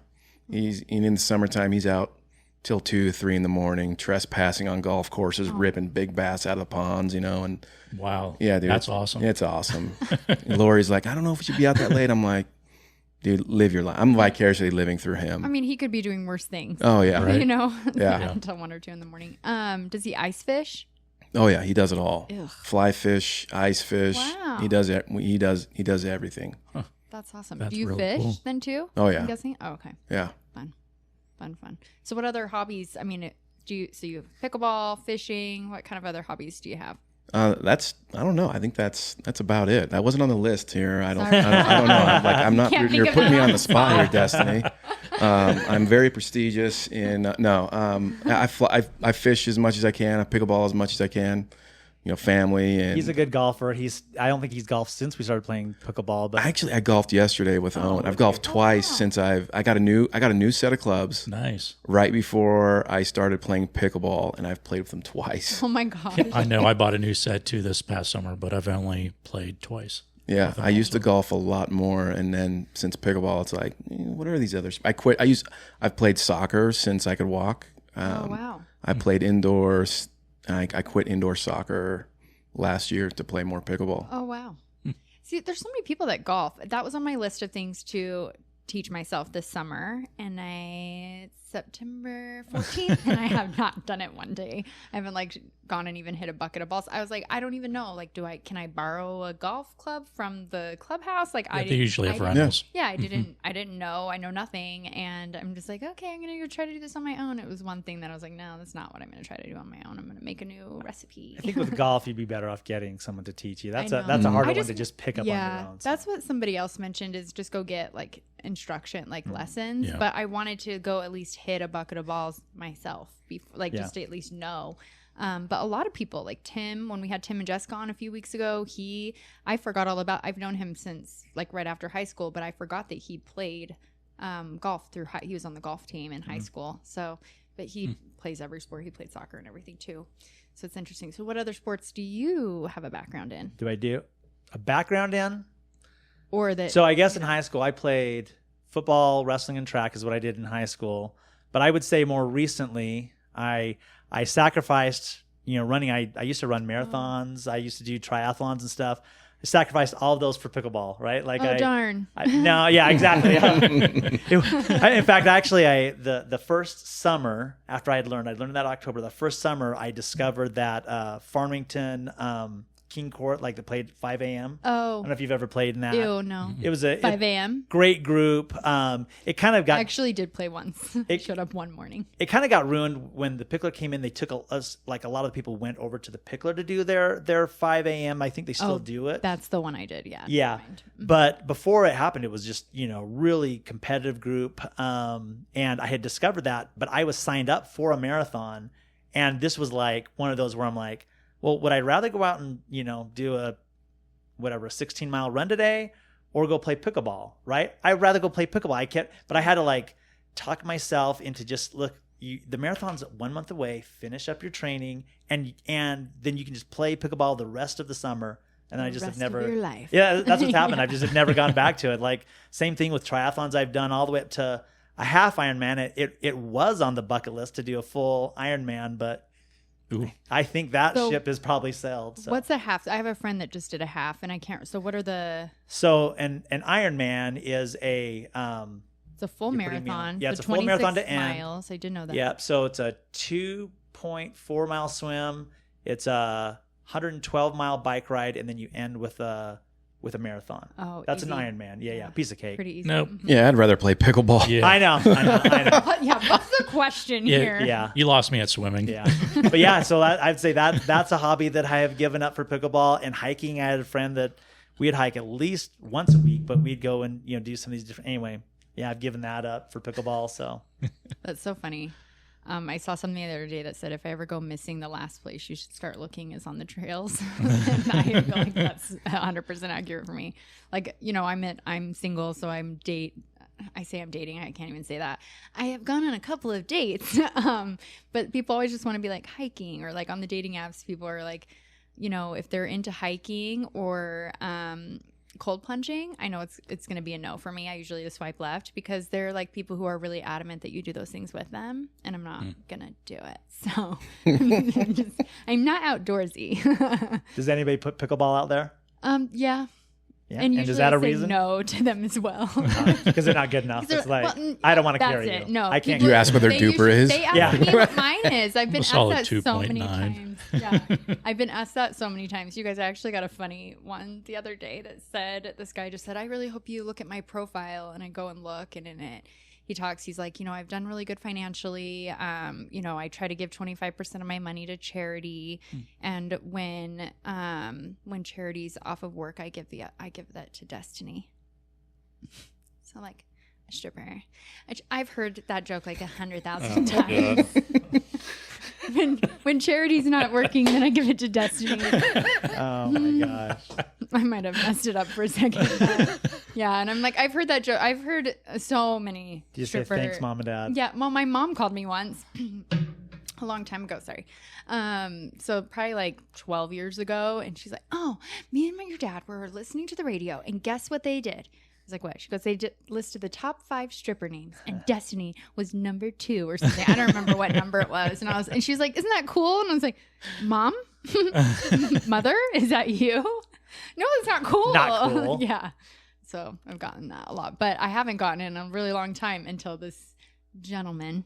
He's in the summertime. He's out till 2, 3 in the morning, trespassing on golf courses, ripping big bass out of the ponds, and wow, yeah, dude, that's awesome. It's awesome. Lori's like, I don't know if we should be out that late. I'm like, dude, live your life. I'm vicariously living through him. I mean, he could be doing worse things. Oh yeah, right? Yeah, until 1 or 2 in the morning. Does he ice fish? Oh yeah, he does it all. Ugh. Fly fish, ice fish. Wow. He does everything. Huh. That's awesome. That's do you really fish cool. then too? Oh yeah. I'm guessing. Oh, okay. Yeah. Fun. So what other hobbies? I mean, you have pickleball, fishing. What kind of other hobbies do you have? I don't know. I think that's about it. That wasn't on the list here. I don't know. I'm not. You're putting me on the spot here, Destiny. I'm very prestigious in. I fish as much as I can. I pickleball as much as I can. Family, and he's a good golfer. I don't think he's golfed since we started playing pickleball. But actually, I golfed yesterday with Owen. I've golfed twice since I got a new set of clubs. Nice. Right before I started playing pickleball, and I've played with them twice. Oh my gosh. I know. I bought a new set too this past summer, but I've only played twice. Yeah, I used to golf a lot more, and then since pickleball, it's like, what are these others? I quit. I've played soccer since I could walk. Oh wow. I played indoors. I quit indoor soccer last year to play more pickleball. Oh, wow. See, there's so many people that golf. That was on my list of things to teach myself this summer. And it's September 14th, and I have not done it one day. I haven't gone and even hit a bucket of balls. I was like, I don't even know. Can I borrow a golf club from the clubhouse? They usually have rentals. Yeah, I didn't know. I know nothing. And I'm just like, okay, I'm going to go try to do this on my own. It was one thing that I was like, no, that's not what I'm going to try to do on my own. I'm going to make a new recipe. I think with golf, you'd be better off getting someone to teach you. That's a harder one to just pick up on your own. So. That's what somebody else mentioned is just go get instruction, lessons. Yeah. But I wanted to go at least hit a bucket of balls myself before, just to at least know. But a lot of people like Tim, when we had Tim and Jessica on a few weeks ago, I forgot all about, I've known him since right after high school, but I forgot that he played golf he was on the golf team in high school. So, but he plays every sport. He played soccer and everything too. So it's interesting. So what other sports do you have a background in? Do I do a background in? So I guess in high school I played football, wrestling, and track is what I did in high school. But I would say more recently I sacrificed, running. I used to run marathons. I used to do triathlons and stuff. I sacrificed all of those for pickleball, right? Like, darn. No, yeah, exactly. In fact, actually, the first summer after I learned that October. The first summer, I discovered that Farmington King Court, like they played 5 a.m. Oh, I don't know if you've ever played in that. Ew, no. It was a 5 a.m. great group. It kind of got I actually did play once. It showed up one morning. It kind of got ruined when the pickler came in. They took us, like a lot of the people went over to the pickler to do their 5 a.m. I think they still do it. That's the one I did. Yeah. Yeah. But before it happened, it was just, really competitive group. And I had discovered that, but I was signed up for a marathon. And this was like one of those where I'm like, well, would I rather go out and, do a 16-mile run today or go play pickleball, right? I'd rather go play pickleball. But I had to like talk myself into just the marathon's 1 month away, finish up your training, and then you can just play pickleball the rest of the summer. And I just have never, of your life. Yeah, that's what's happened. I've just never gone back to it. Like same thing with triathlons I've done all the way up to a half Ironman. It was on the bucket list to do a full Ironman, but Ooh. I think that ship is probably sailed. So. What's a half? I have a friend that just did a half, and I can't. So what are the? So an Ironman is a it's a full marathon. Yeah, it's a full marathon to end. Miles. I did know that. Yeah, so it's a 2.4 mile swim. It's a 112-mile bike ride, and then you end with a marathon. Oh, that's easy. an Ironman. Yeah, piece of cake. Pretty easy. Nope. Yeah, I'd rather play pickleball. Yeah. I know. Yeah, what's the question here? Yeah. You lost me at swimming. Yeah. But yeah, so I'd say that's a hobby that I have given up for pickleball. And hiking, I had a friend that we'd hike at least once a week, but we'd go and do some of these different. Anyway, yeah, I've given that up for pickleball. So That's so funny. I saw something the other day that said if I ever go missing, the last place you should start looking is on the trails. And I feel like that's 100% accurate for me. Like, I'm single, so I say I'm dating. I can't even say that. I have gone on a couple of dates. But people always just want to be like hiking, or like on the dating apps, people are like, if they're into hiking or cold plunging, I know it's going to be a no for me. I usually just swipe left because they're like people who are really adamant that you do those things with them, and I'm not going to do it. So I'm not outdoorsy. Does anybody put pickleball out there? Yeah. Yeah. And usually is that I a say reason? no to them as well. Because they're not good enough. It's like, I don't want to carry you. No, I can't. You ask what their duper is? They ask me what mine is. I've been asked that so 2.9. many times. Yeah, I've been asked that so many times. You guys, I actually got a funny one the other day that said, this guy just said, I really hope you look at my profile. And I go and look, and in it, he talks, he's like, I've done really good financially. I try to give 25% of my money to charity. And when charity's off of work, I give that to Destiny. So like a stripper. I've heard that joke like 100,000 times. When charity's not working, then I give it to Destiny. Oh my gosh. I might have messed it up for a second. Yeah, and I'm like, I've heard that joke. I've heard so many. Do you say thanks, mom and dad? Yeah, well, my mom called me once. A long time ago, sorry. So probably like 12 years ago. And she's like, oh, me and your dad were listening to the radio. And guess what they did? I was like, what? She goes, they listed the top 5 stripper names. And Destiny was number 2 or something. I don't remember what number it was. And she's like, isn't that cool? And I was like, Mom? Mother? Is that you? No, it's not cool. Not cool. Yeah. So I've gotten that a lot. But I haven't gotten it in a really long time until this gentleman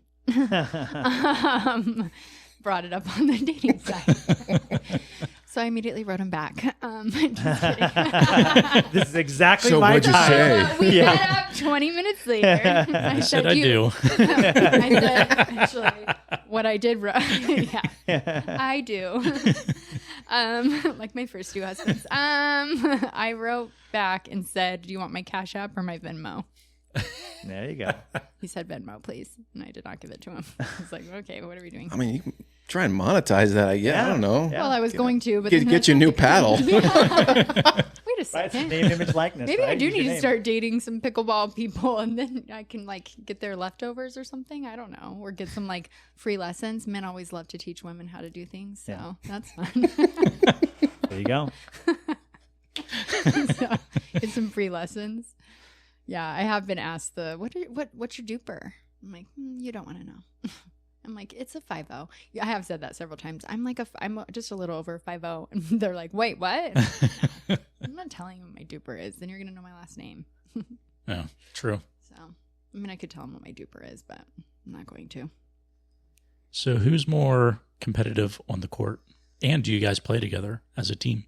brought it up on the dating site. So I immediately wrote him back. Just kidding. This is exactly So my what'd you time. say? We met up 20 minutes later. I Said I do. I said, actually, what I did yeah, I do. Like my first 2 husbands. I wrote back and said, do you want my Cash App or my Venmo? There you go. He said Venmo, please. And I did not give it to him. I was like, okay, what are we doing? I mean, you can try and monetize that. I don't know. Yeah. Well, I was going to, but Get you a new paddle. Wait a Right? second. Name, image, likeness. Maybe right? I do Use need your to name. start dating some pickleball people, and then I can like get their leftovers or something. I don't know, or get some like free lessons. Men always love to teach women how to do things, so that's fun. There you go. So, get some free lessons. Yeah, I have been asked what's your duper? I'm like, you don't want to know. I'm like, it's a 5-0. I have said that several times. I'm just a little over 5-0. And they're like, wait, what? No, I'm not telling you what my duper is. Then you're going to know my last name. Yeah, true. So, I mean, I could tell them what my duper is, but I'm not going to. So who's more competitive on the court? And do you guys play together as a team?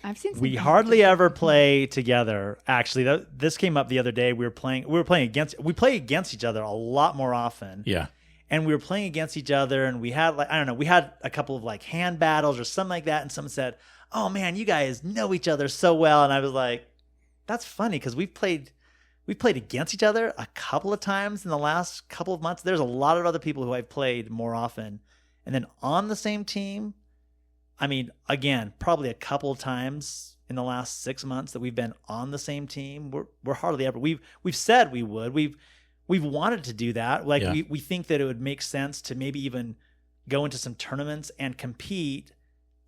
I've seen. We hardly ever play together. Actually, this came up the other day. We play against each other a lot more often. Yeah. And we were playing against each other, and we had we had a couple of like hand battles or something like that. And someone said, "Oh man, you guys know each other so well." And I was like, "That's funny because we played against each other a couple of times in the last couple of months. There's a lot of other people who I've played more often, and then on the same team." I mean, again, probably a couple of times in the last 6 months that we've been on the same team. We're hardly ever. We've said we would. We've wanted to do that. Like we think that it would make sense to maybe even go into some tournaments and compete,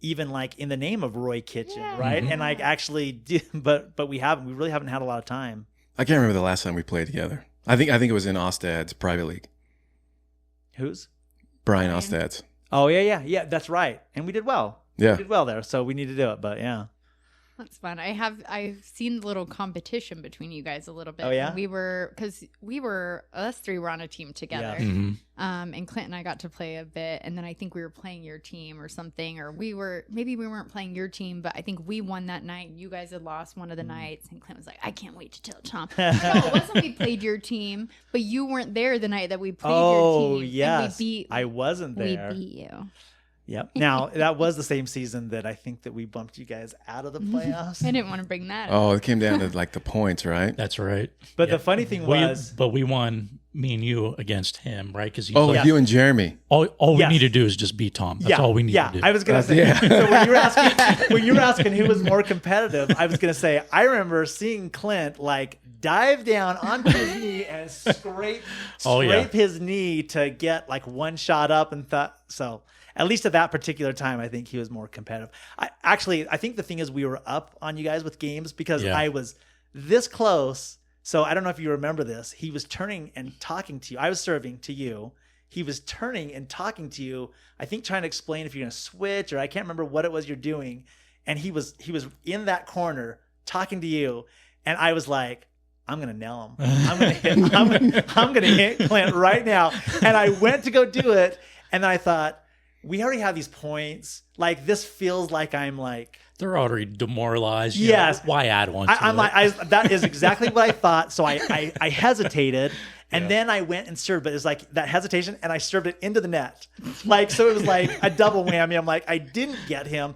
even like in the name of Roy Kitchen, right? Mm-hmm. And like actually, but we haven't. We really haven't had a lot of time. I can't remember the last time we played together. I think it was in Ostad's private league. Whose? Brian Ostad's. Oh yeah. That's right. And we did well. Yeah. We did well there, so we need to do it, but yeah. That's fun. I've seen the little competition between you guys a little bit. Oh yeah? Us three were on a team together. Yeah. Mm-hmm. And Clint and I got to play a bit, and then I think we were playing your team or something, or maybe we weren't playing your team, but I think we won that night. You guys had lost one of the nights, and Clint was like, "I can't wait to tell Tom." No, it wasn't we played your team, but you weren't there the night that we played your team. Oh yes, and I wasn't there. We beat you. Yep. Now that was the same season that I think that we bumped you guys out of the playoffs. I didn't want to bring that up. Oh, it came down to like the points, right? That's right. But the funny thing was, but we won, me and you against him, right? Because you and Jeremy. All we need to do is just beat Tom. That's all we need to do. I was gonna say. So when you were asking who was more competitive, I was gonna say I remember seeing Clint like dive down onto his knee and scrape his knee to get like one shot up, and so. At least at that particular time, I think he was more competitive. I think the thing is we were up on you guys with games because I was this close. So I don't know if you remember this. He was turning and talking to you. I was serving to you. He was turning and talking to you. I think trying to explain if you're going to switch, or I can't remember what it was you're doing. And he was in that corner talking to you. And I was like, I'm going to nail him. I'm going to hit Clint right now. And I went to go do it. And I thought, we already have these points. Like, this feels like I'm like... They're already demoralized. Yes. Why add one to it? That is exactly what I thought. So I hesitated. And then I went and served. But it's like that hesitation. And I served it into the net. Like, so it was like a double whammy. I'm like, I didn't get him.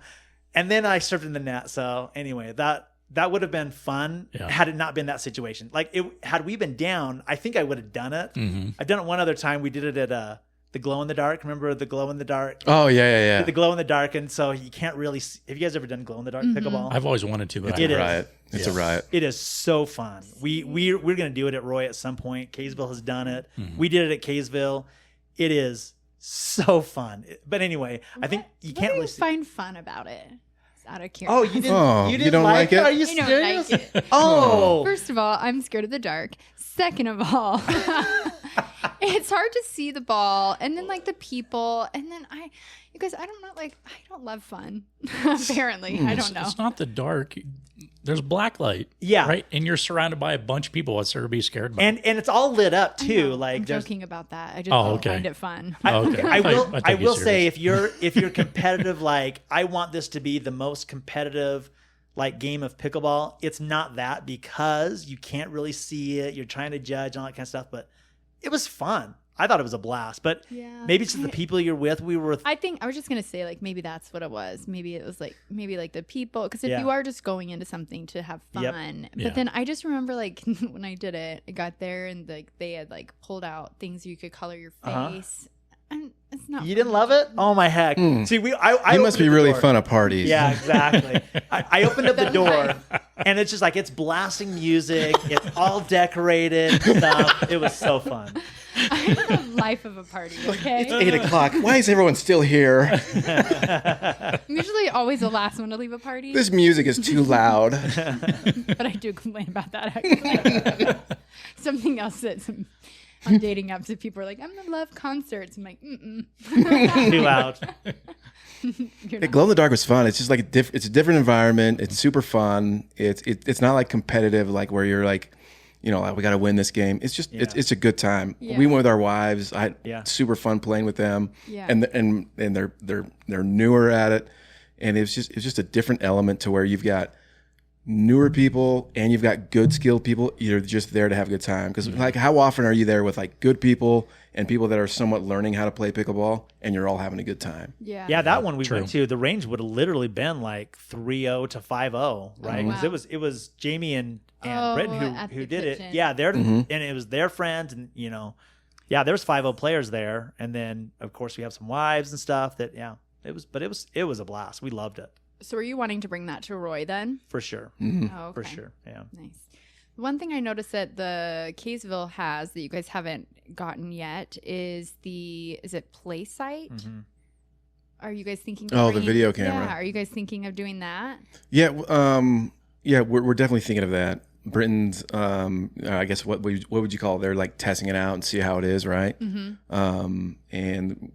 And then I served in the net. So anyway, that would have been fun had it not been that situation. Like, had we been down, I think I would have done it. Mm-hmm. I've done it one other time. We did it at... the glow in the dark. Remember the glow in the dark? Oh yeah. The glow in the dark, and so you can't really see. Have you guys ever done glow in the dark pickleball? I've always wanted to, but it's a riot. It's a riot. It is so fun. We're gonna do it at Roy at some point. Kaysville has done it. Mm-hmm. We did it at Kaysville. It is so fun. But anyway, I think you can't really find fun about it. Out of curiosity. Oh, you didn't like it? Are you serious? Don't like it. Oh. First of all, I'm scared of the dark. Second of all, it's hard to see the ball, and then like the people, and then you guys, I don't love fun. Apparently, I don't know. It's not the dark. There's black light. Yeah. Right? And you're surrounded by a bunch of people. What's there to be scared about? And it's all lit up too. Like I'm joking about that. I just don't find it fun. I will say if you're competitive, like I want this to be the most competitive like game of pickleball. It's not that because you can't really see it. You're trying to judge and all that kind of stuff, but it was fun. I thought it was a blast, but maybe it's just the people you're with. I think I was just going to say like, maybe that's what it was. Maybe it was like the people. Because if you are just going into something to have fun, but then I just remember like when I did it, I got there and like they had like pulled out things you could color your face. And it's not. You didn't love it? Oh my heck! See, I must be really fun at parties. Yeah, exactly. I opened up the door, and it's just like it's blasting music. It's all decorated stuff. It was so fun. I'm the life of a party. Okay, it's 8:00. Why is everyone still here? I'm usually always the last one to leave a party. This music is too loud. But I do complain about that. Actually. Something else that's on dating apps, if people are like, I'm gonna love concerts, I'm like, Too loud. Glow in the dark was fun. It's just like it's a different environment. It's super fun. It's not like competitive, like where you're like, like, we got to win this game. It's just it's a good time. Yeah. We went with our wives. I had super fun playing with them. Yeah. And they're newer at it, and it's just a different element to where you've got newer people and you've got good skilled people. You're just there to have a good time. Because like, how often are you there with like good people and people that are somewhat learning how to play pickleball, and you're all having a good time? Yeah, that one we went to, the range would have literally been like 3-0 to 5-0, right? Because it was Jamie and Britton who did it. Yeah, and it was their friends, and there's 5-0 players there, and then of course we have some wives and stuff. It was a blast. We loved it. So are you wanting to bring that to Roy then? For sure. Oh, okay. For sure. Yeah. Nice. One thing I noticed that the Kaysville has that you guys haven't gotten yet is it Play Site? Mm-hmm. Are you guys thinking? Oh, the video camera. Yeah. Are you guys thinking of doing that? Yeah. We're definitely thinking of that. Britain's, I guess what would you call it? They're like testing it out and see how it is, right? Mm-hmm. And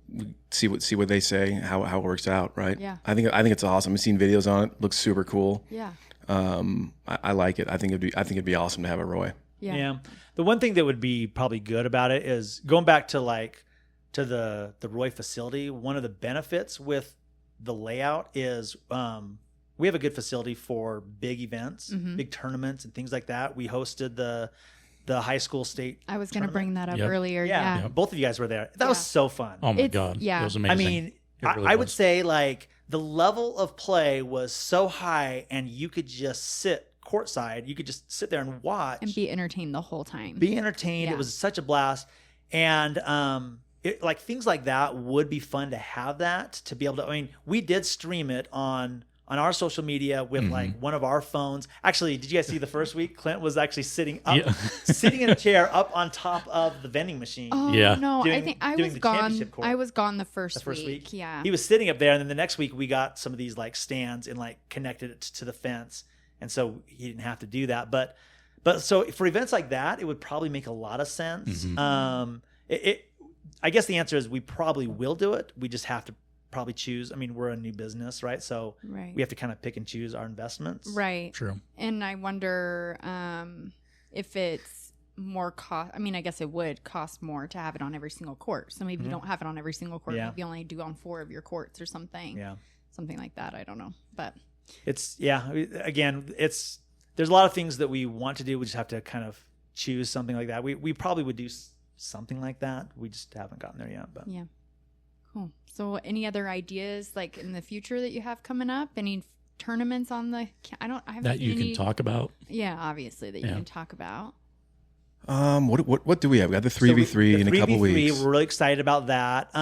see what they say, how it works out, right? Yeah. I think it's awesome. I've seen videos on it. Looks super cool. Yeah. I like it. I think it'd be awesome to have a Roy. Yeah. The one thing that would be probably good about it is going back to the Roy facility. One of the benefits with the layout is we have a good facility for big events, big tournaments, and things like that. We hosted the high school state. I was going to bring that up earlier. Yeah. Yeah. Both of you guys were there. That was so fun. Oh my God. Yeah. It was amazing. I mean, really I would say like the level of play was so high, and you could just sit courtside. You could just sit there and watch and be entertained the whole time. Be entertained. Yeah. It was such a blast. And like things like that would be fun to have that, to be able to, I mean, we did stream it on our social media with like one of our phones. Actually, did you guys see the first week? Clint was actually sitting in a chair up on top of the vending machine. Oh, Yeah. no, I think I was gone. I was gone the first week. Yeah. He was sitting up there, and then the next week we got some of these like stands and like connected it to the fence. And so he didn't have to do that. But so for events like that, it would probably make a lot of sense. I guess the answer is we probably will do it. We just have to probably choose. I mean, we're a new business, right? So we have to kind of pick and choose our investments. Right. True. And I wonder if it's more cost. I mean, I guess it would cost more to have it on every single court. So maybe you don't have it on every single court. Yeah. Maybe you only do on 4 of your courts or something. Yeah. Something like that. I don't know. But again, there's a lot of things that we want to do. We just have to kind of choose something like that. We probably would do something like that. We just haven't gotten there yet. But yeah. Cool. So any other ideas like in the future that you have coming up? Any tournaments on the, I haven't that seen you any, can talk about. Yeah, obviously that you can talk about. What do we have? We got the 3v3 in a couple weeks. We're really excited about that.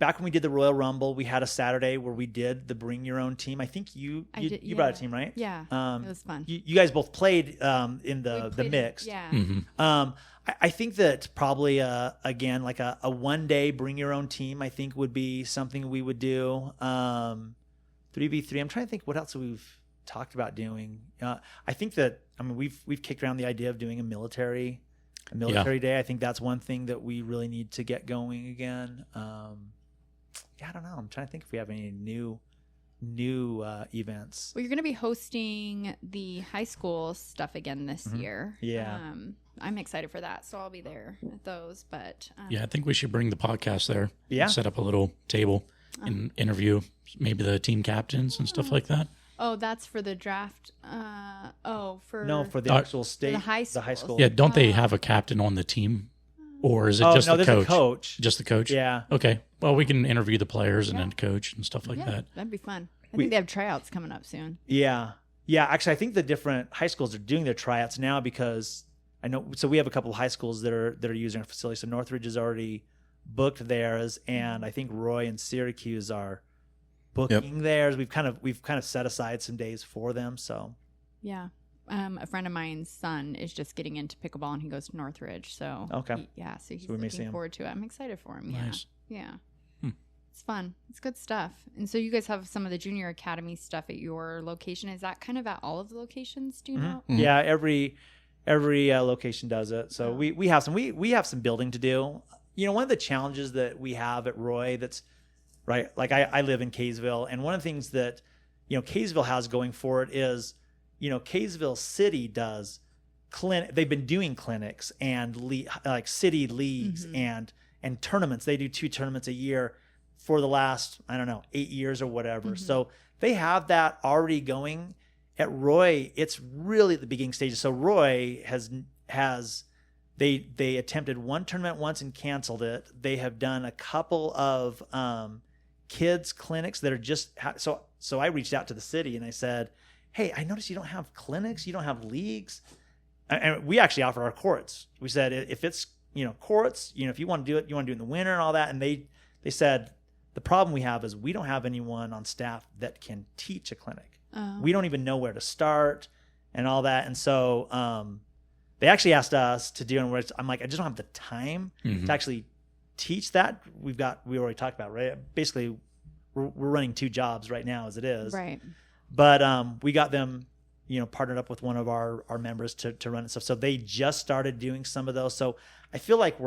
Back when we did the Royal Rumble, we had a Saturday where we did the bring your own team. I think you brought a team, right? Yeah. It was fun. You guys both played in the mixed. Yeah. Mm-hmm. I think that probably again like a 1 day bring your own team, I think would be something we would do. 3v3. I'm trying to think what else we've talked about doing. I think that we've kicked around the idea of doing a military day. I think that's one thing that we really need to get going again. I don't know. I'm trying to think if we have any new events. Well, you're going to be hosting the high school stuff again this year. Yeah. I'm excited for that, so I'll be there at those. But I think we should bring the podcast there. Yeah. Set up a little table and interview maybe the team captains and stuff like that. Oh, that's for the draft. For the actual state, the high school. Yeah, don't they have a captain on the team, or is it just the coach? A coach. Just the coach. Yeah. Okay. Well, we can interview the players and then coach and stuff like that. That'd be fun. I think they have tryouts coming up soon. Yeah. Yeah. Actually, I think the different high schools are doing their tryouts now because I know. So we have a couple of high schools that are using our facility. So Northridge has already booked theirs, and I think Roy and Syracuse are booking theirs. We've kind of set aside some days for them. So yeah. A friend of mine's son is just getting into pickleball, and he goes to Northridge. So okay. So he's looking forward to it. I'm excited for him. Nice. Yeah. It's fun. It's good stuff. And so you guys have some of the junior academy stuff at your location. Is that kind of at all of the locations? Do you know? Yeah. location does it. So we have some building to do. You know, one of the challenges that we have at Roy that's right, like I live in Kaysville, and one of the things that, you know, Kaysville has going for it is, you know, Kaysville City does they've been doing clinics and like city leagues and tournaments. They do 2 tournaments a year for the last, I don't know, 8 years or whatever. So they have that already going. At Roy, it's really at the beginning stages. So Roy they attempted one tournament once and canceled it. They have done a couple of kids clinics that are just so I reached out to the city and I said, hey, I noticed you don't have clinics, you don't have leagues. And we actually offer our courts. We said, if it's, you know, courts, you know, if you want to do it, you want to do it in the winter and all that. And they said, the problem we have is we don't have anyone on staff that can teach a clinic. We don't even know where to start and all that. And so they actually asked us to do, and I'm like, I just don't have the time to actually teach that. We already talked about, right? Basically, we're running 2 jobs right now as it is. Right. But we got them, you know, partnered up with one of our members to run it stuff. So they just started doing some of those. So I feel like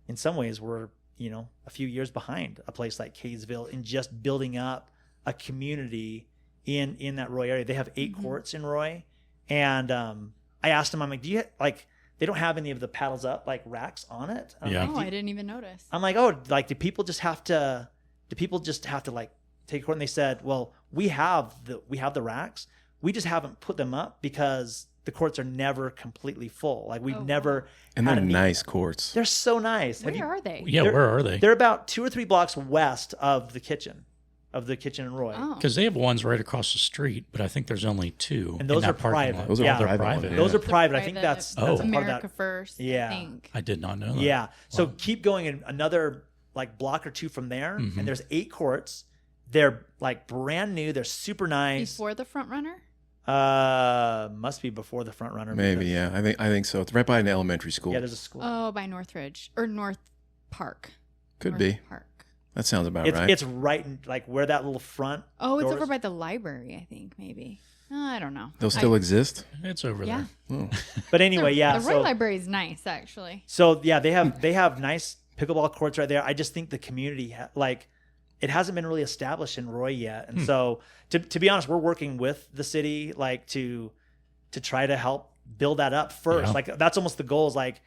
in some ways, you know, a few years behind a place like Kaysville in just building up a community in that Roy area. They have 8 courts in Roy. And I asked them, I'm like, they don't have any of the paddles up, like racks on it? I didn't even notice. I'm like, oh, like, do people just have to like take a court? And they said, well, we have the racks. We just haven't put them up because the courts are never completely full. Like we've never. And they're nice courts. They're so nice. Where are they? Yeah, where are they? They're about 2 or 3 blocks west of the kitchen in Roy. Because they have ones right across the street, but I think there's only 2. And those are private. Those are private. Yeah. Those are private. I think that's a part America of that. First. Yeah. I think. I did not know that. Yeah. So keep going in another like block or 2 from there, and there's 8 courts. They're like brand new. They're super nice. Before the front runner? Must be before the front runner. Maybe, yeah. I think so. It's right by an elementary school. Yeah, there's a school. Oh, by Northridge or North Park. Could be. Park. That sounds about right. It's right in, like where that little front. Oh, it's over by the library, I think, maybe. I don't know. They'll still exist? It's over there. Oh. But anyway, yeah. The Roy Library is nice, actually. So yeah, they have nice pickleball courts right there. I just think the community it hasn't been really established in Roy yet, and so to be honest, we're working with the city like to try to help build that up first. Yeah. Like that's almost the goal. Is like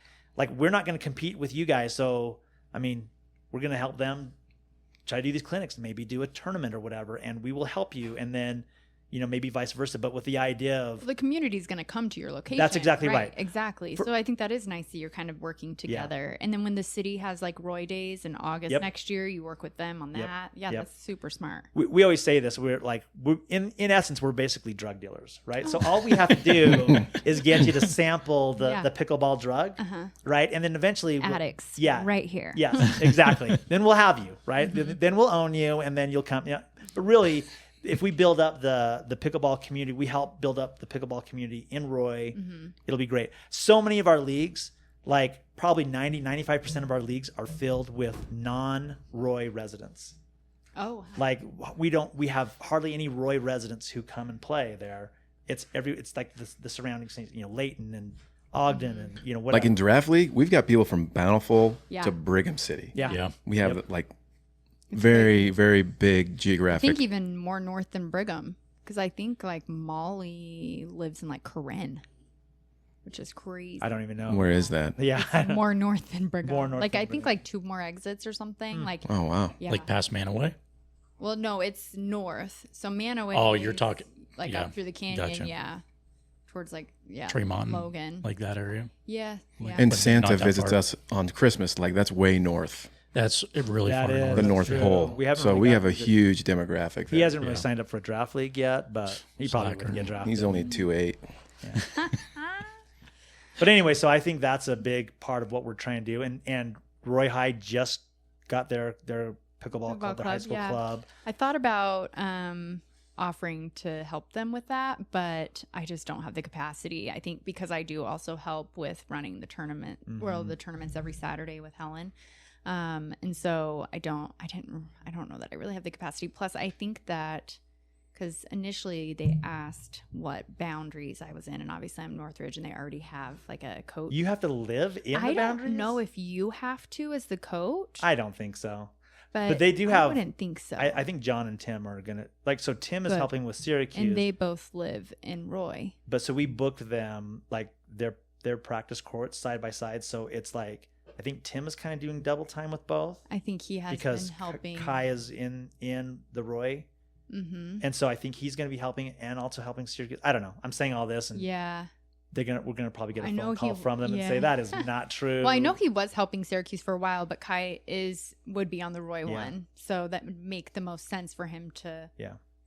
we're not going to compete with you guys, so I mean we're going to help them try to do these clinics, maybe do a tournament or whatever, and we will help you, and then you know, maybe vice versa, but with the idea of the community is going to come to your location. That's exactly right. Exactly. So I think that is nice that you're kind of working together. And then when the city has like Roy Days in August next year, you work with them on that. Yeah, that's super smart. We always say this. We're in essence, we're basically drug dealers, right? So all we have to do is get you to sample the pickleball drug, right? And then eventually addicts, right here. Yes, exactly. Then we'll have you, right? Then we'll own you, and then you'll come. Yeah, but really. If we build up the pickleball community, we help build up the pickleball community in Roy, it'll be great. So many of our leagues, like probably 95% of our leagues are filled with non-Roy residents. Oh. Like we have hardly any Roy residents who come and play there. It's like the surrounding states, you know, Layton and Ogden and, you know, whatever. Like in Draft League, we've got people from Bountiful to Brigham City. Yeah. We have like very, very big geographic. I think even more north than Brigham, because I think like Molly lives in like Corinne, which is crazy. I don't even know. Where is that? Yeah. More north than Brigham. More north like than I think Brigham. like 2 more exits or something. Like oh wow. Yeah. Like past Manaway? Well, no, it's north. So Manaway. Oh, you're talking like up through the canyon, gotcha. Towards like Tremont, Logan, like that area. Yeah. And But Santa not that visits far. us on Christmas. Like that's way north. That's really That far is. north. The That's North true. Pole. We haven't so really we have gotten a to- huge demographic. He there. hasn't really signed up for a draft league yet, but he probably Slacker. wouldn't get drafted. He's only 2'8". But anyway, so I think that's a big part of what we're trying to do. And Roy High just got their pickleball club, their high school club. I thought about offering to help them with that, but I just don't have the capacity. I think because I do also help with running the tournament, well, the tournaments every Saturday with Helen. And so I don't know that I really have the capacity. Plus I think that because initially they asked what boundaries I was in, and obviously I'm Northridge, and they already have like a coach. You have to live in the boundaries? I don't know if you have to as the coach. I don't think so. But they do have. I wouldn't think so. I think John and Tim are gonna so Tim is helping with Syracuse, and they both live in Roy. But so we booked them like their practice courts side by side. So it's like I think Tim is kind of doing double time with both. I think he has because been helping. Kai is in the Roy. Mm-hmm. And so I think he's going to be helping and also helping Syracuse. I don't know. I'm saying all this, and we're gonna probably get a phone call from them and say that is not true. Well, I know he was helping Syracuse for a while, but Kai would be on the Roy one, so that would make the most sense for him to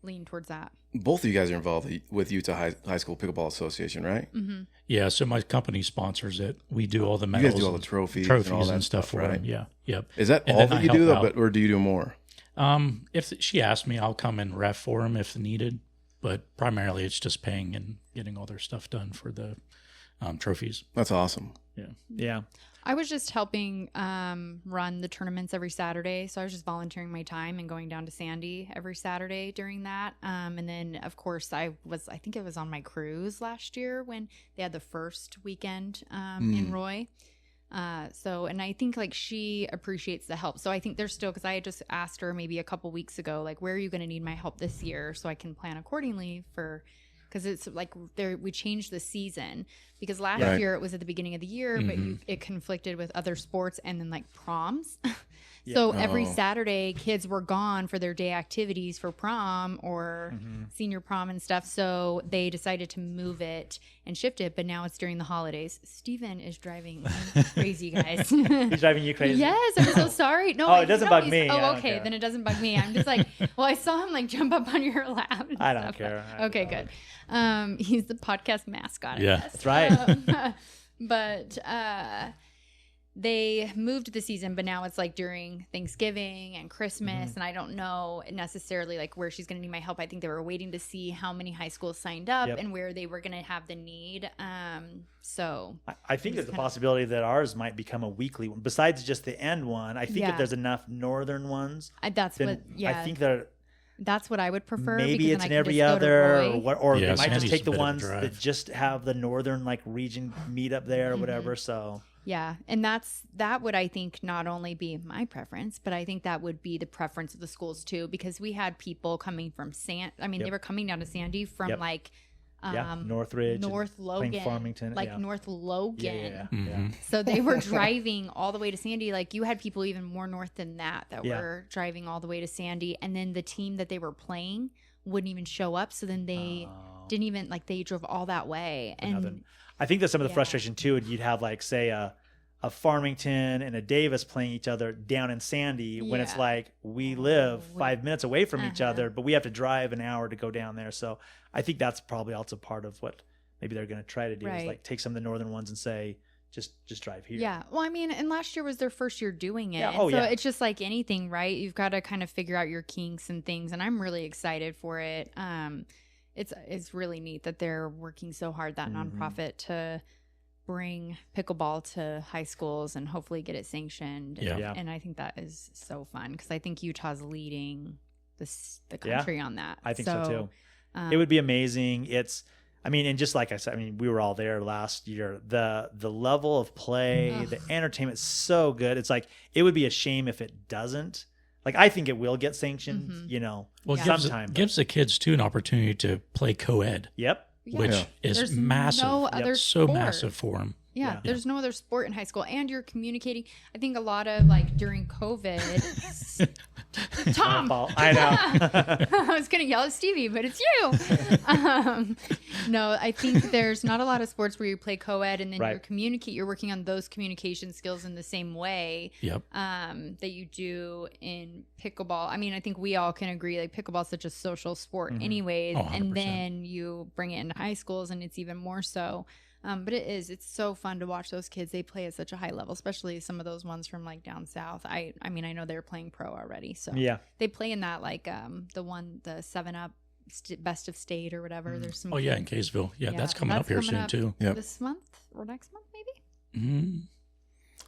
lean towards that. Both of you guys are involved with Utah High School Pickleball Association, right? Mm-hmm. Yeah. So my company sponsors it. We do all the medals. You guys do all the trophies and all that stuff for right? them. Yeah. Yep. Is that all that you do, though, or do you do more? If she asks me, I'll come and ref for them if needed. But primarily, it's just paying and getting all their stuff done for the trophies. That's awesome. Yeah. I was just helping run the tournaments every Saturday. So I was just volunteering my time and going down to Sandy every Saturday during that. And then, of course, I think it was on my cruise last year when they had the first weekend in Roy. And I think like she appreciates the help. So I think there's still, because I had just asked her maybe a couple weeks ago, like, where are you going to need my help this year so I can plan accordingly because it's like we changed the season because last year it was at the beginning of the year, but it conflicted with other sports and then like proms. So every Saturday kids were gone for their day activities for prom or senior prom and stuff. So they decided to move it and shift it, but now it's during the holidays. Steven is driving me crazy, guys. He's driving you crazy? Yes, I'm so sorry. No, it doesn't bug me. Oh, okay, then it doesn't bug me. I'm just like, well, I saw him like jump up on your lap. I don't care. Okay, good. He's the podcast mascot. Yeah, that's right. But they moved the season, but now it's like during Thanksgiving and Christmas, and I don't know necessarily like where she's going to need my help. I think they were waiting to see how many high schools signed up and where they were going to have the need. So I think there's a possibility that ours might become a weekly one. Besides just the end one, I think if there's enough northern ones, I think that's what I would prefer. Maybe it's in every other, or they might just take the ones that just have the northern like region meet up there or whatever. So yeah, and that would I think not only be my preference, but I think that would be the preference of the schools too, because we had people coming from they were coming down to Sandy from like Northridge, North Logan, Farmington, North Logan. Yeah. So they were driving all the way to Sandy. Like you had people even more north than that were driving all the way to Sandy, and then the team that they were playing wouldn't even show up. So then they didn't even they drove all that way. And I think that's some of the frustration too. And you'd have like say a Farmington and a Davis playing each other down in Sandy when it's like we live 5 minutes away from each other, but we have to drive an hour to go down there. So I think that's probably also part of what maybe they're going to try to do is like take some of the northern ones and say, just drive here. Yeah. Well, I mean, and last year was their first year doing it. Yeah. So it's just like anything, right? You've got to kind of figure out your kinks and things. And I'm really excited for it. It's really neat that they're working so hard, that nonprofit, to bring pickleball to high schools and hopefully get it sanctioned. And I think that is so fun because I think Utah's leading the country on that. I think so too. It would be amazing. And just like I said, we were all there last year. The level of play, the entertainment is so good. It's like, it would be a shame if it doesn't. Like, I think it will get sanctioned, sometime. Gives the kids too an opportunity to play co-ed. Yep. Which is massive. No other sport. Massive for them. Yeah, there's no other sport in high school, and you're communicating. I think a lot of during COVID. Tom, I know. I was gonna yell at Stevie, but it's you. No, I think there's not a lot of sports where you play co-ed and then you're working on those communication skills in the same way. That you do in pickleball. I think we all can agree pickleball is such a social sport, anyways, and then you bring it into high schools, and it's even more so. But it's so fun to watch those kids. They play at such a high level, especially some of those ones from down south. I know they're playing pro already. So they play in that the 7-Up best of state or whatever. There's some. In Kaysville. Yeah, that's coming up here soon too. Yeah. This month or next month maybe.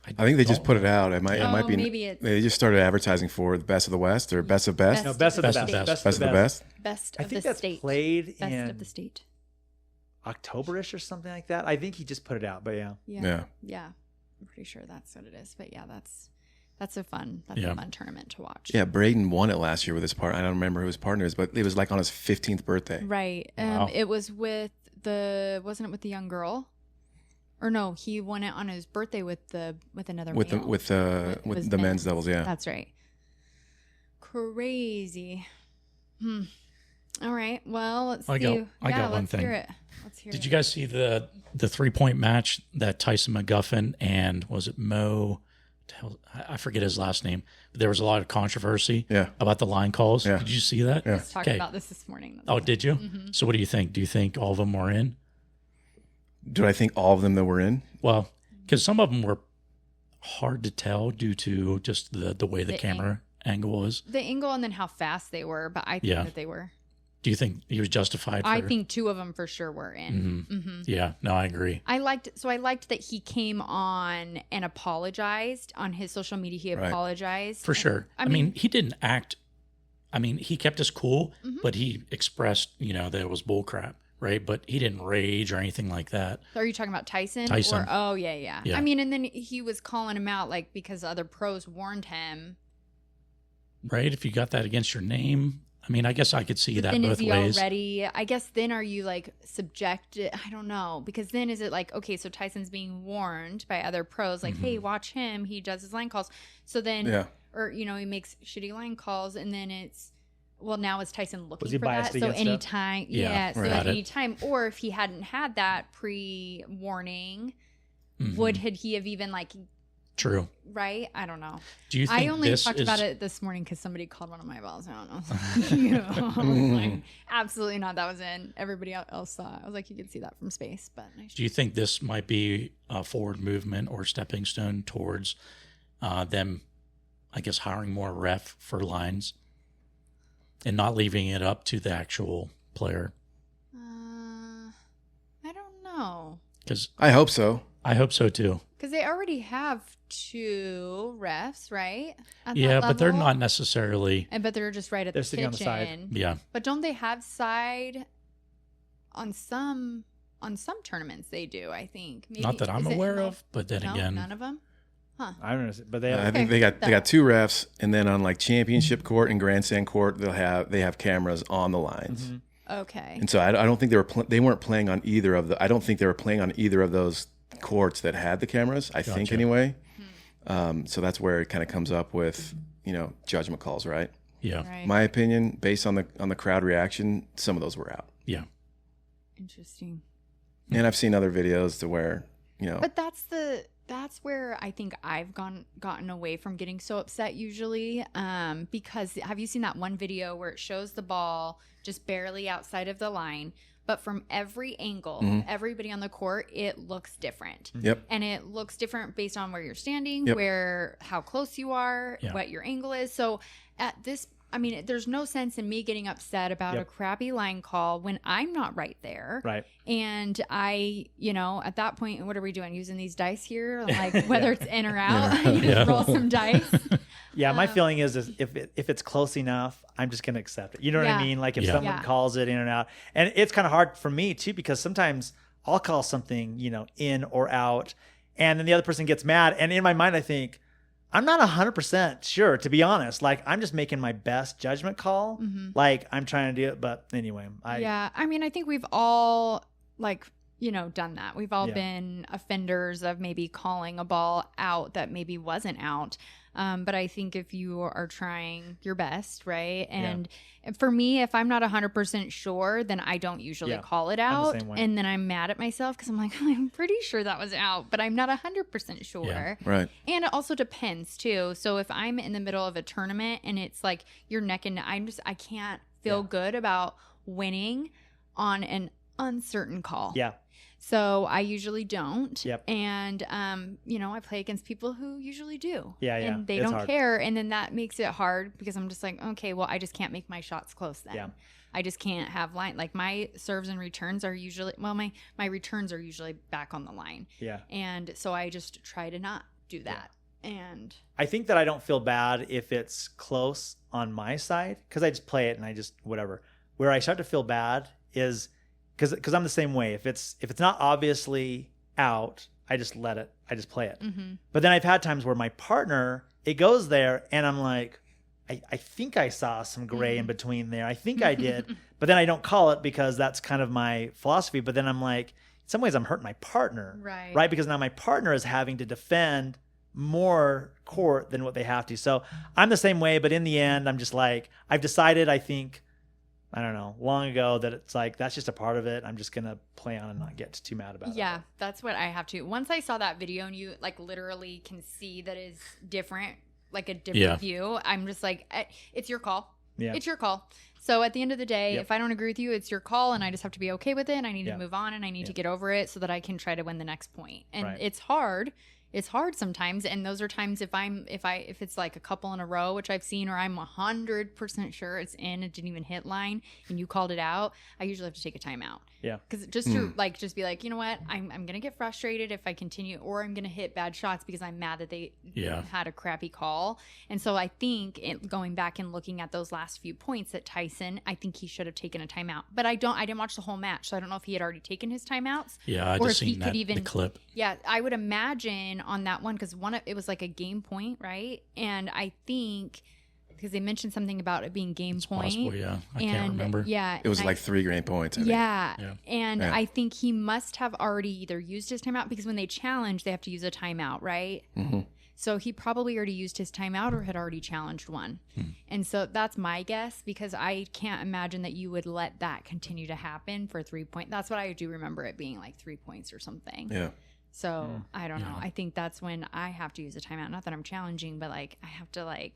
I think they just put it out. It might be. Maybe it's They just started advertising for the Best of the West or Best of Best. No, Best of the Best Best. of Best Best of the Best. best I of think the that's state. played Best in of the state. October-ish or something like that. I think he just put it out, but yeah. Yeah. I'm pretty sure that's what it is. But yeah, that's a fun tournament to watch. Yeah, Braden won it last year with his partner. I don't remember who his partner is, but it was like on his 15th birthday. Right. Wow. It was wasn't it with the young girl? Or no, he won it on his birthday with another With male. with the men's doubles, yeah. That's right. Crazy. All right. Well, let's I see. got one let's thing. Hear it. Let's hear Did it. you guys see the 3-point match that Tyson McGuffin and was it Mo? I forget his last name. But there was a lot of controversy about the line calls. Yeah. Did you see that? Yeah. Let's talk about this morning. Oh, did you? Mm-hmm. So what do you think? Do you think all of them were in? Do I think all of them that were in? Well, because some of them were hard to tell due to just the way the camera angle was. The angle and then how fast they were, but I think that they were. Do you think he was justified? I think 2 of them for sure were in. Mm-hmm. Yeah, no, I agree. I liked that he came on and apologized on his social media. He apologized For sure. I mean, he didn't act. I mean, he kept his cool, but he expressed, that it was bullcrap, right? But he didn't rage or anything like that. Are you talking about Tyson? Tyson. Yeah. I mean, and then he was calling him out like because other pros warned him. Right? If you got that against your name. I mean, I guess I could see that then both is he ways. Already, I guess then are you like subjected? I don't know. Because then is it like, okay, so Tyson's being warned by other pros, like, hey, watch him. He does his line calls. So then, or, he makes shitty line calls. And then it's, well, now is Tyson looking for that? So anytime, anytime, or if he hadn't had that pre-warning, would he have even like, True. Right? I don't know. Do you think I only talked about it this morning because somebody called one of my balls. I don't know. I was like, absolutely not. That was in. Everybody else saw it. I was like, you could see that from space. But do you think this might be a forward movement or stepping stone towards them, I guess, hiring more ref for lines and not leaving it up to the actual player? I don't know. Because I hope so. I hope so too. Because they already have 2 refs, right? But they're not necessarily. But they're just right at the kitchen. Sitting on the side. Yeah. But don't they have side on some tournaments? They do, I think. Maybe. Not that I'm aware of, but then again, none of them. Huh? I don't know, but they. I think they got 2 refs, and then on like championship court and grandstand court, they have cameras on the lines. Okay. And so I don't think they weren't playing on either of the. I don't think they were playing on either of those courts that had the cameras. I think anyway. So that's where it kind of comes up with judgment calls, right? Yeah. Right. My opinion, based on the crowd reaction, some of those were out. Yeah. Interesting. And I've seen other videos to where But that's where I think I've gotten away from getting so upset usually. Because have you seen that one video where it shows the ball just barely outside of the line? But from every angle, everybody on the court, it looks different. Yep. And it looks different based on where you're standing, Yep. how close you are, what your angle is. So at this, I mean, there's no sense in me getting upset about a crappy line call when I'm not right there. Right. And I, at that point, what are we doing? Using these dice here? Like whether it's in or out, you just roll some dice. Yeah, my feeling is if it's close enough, I'm just going to accept it. You know what I mean? Like if someone calls it in and out. And it's kind of hard for me too, because sometimes I'll call something, in or out, and then the other person gets mad. And in my mind, I think, I'm not 100% sure, to be honest. Like I'm just making my best judgment call. Like I'm trying to do it. But anyway, I mean, I think we've all done that. We've all been offenders of maybe calling a ball out that maybe wasn't out. But I think if you are trying your best, right? And for me, if I'm not 100% sure, then I don't usually call it out. And then I'm mad at myself because I'm like, I'm pretty sure that was out, but I'm not 100% sure. Yeah, right. And it also depends too. So if I'm in the middle of a tournament and it's like you're neck and I can't feel good about winning on an uncertain call. Yeah. So I usually don't. Yep. And, I play against people who usually do. Yeah. And they don't care. And then that makes it hard because I'm just like, okay, well, I just can't make my shots close then. Yeah. I just can't have line. Like my serves and returns are usually, my returns are usually back on the line. Yeah. And so I just try to not do that. And I think that I don't feel bad if it's close on my side, because I just play it and I just whatever. Where I start to feel bad is because I'm the same way. If it's not obviously out, I just let it. I just play it. Mm-hmm. But then I've had times where my partner, it goes there and I'm like, I think I saw some gray in between there. I think I did. But then I don't call it because that's kind of my philosophy. But then I'm like, in some ways I'm hurting my partner. Right? Because now my partner is having to defend more court than what they have to. So I'm the same way. But in the end, I'm just like, I've decided, I think, I don't know, long ago that it's like, that's just a part of it. I'm just going to play on and not get too mad about it. Yeah, that's what I have to. Once I saw that video and you like literally can see that is different, like a different view, I'm just like, it's your call. Yeah. It's your call. So at the end of the day, if I don't agree with you, it's your call and I just have to be okay with it and I need to move on and I need to get over it so that I can try to win the next point. And it's hard. It's hard sometimes, and those are times if it's like a couple in a row, which I've seen, or I'm 100% sure it's in, it didn't even hit line, and you called it out, I usually have to take a timeout. Yeah, because just to just be like, you know what, I'm gonna get frustrated if I continue, or I'm gonna hit bad shots because I'm mad that they had a crappy call. And so I think going back and looking at those last few points at Tyson, I think he should have taken a timeout, but I didn't watch the whole match, so I don't know if he had already taken his timeouts. Yeah, I just seen the clip. Yeah, I would imagine on that one, because it was like a game point, right? And I think because they mentioned something about it being game point. Possible, yeah. I can't remember. Yeah, it was like 3 game points. And I think he must have already either used his timeout, because when they challenge, they have to use a timeout, right? Mm-hmm. So he probably already used his timeout or had already challenged one. And so that's my guess, because I can't imagine that you would let that continue to happen for 3 points. That's what I do remember it being, like 3 points or something. Yeah. So I don't know. I think that's when I have to use a timeout. Not that I'm challenging, but like I have to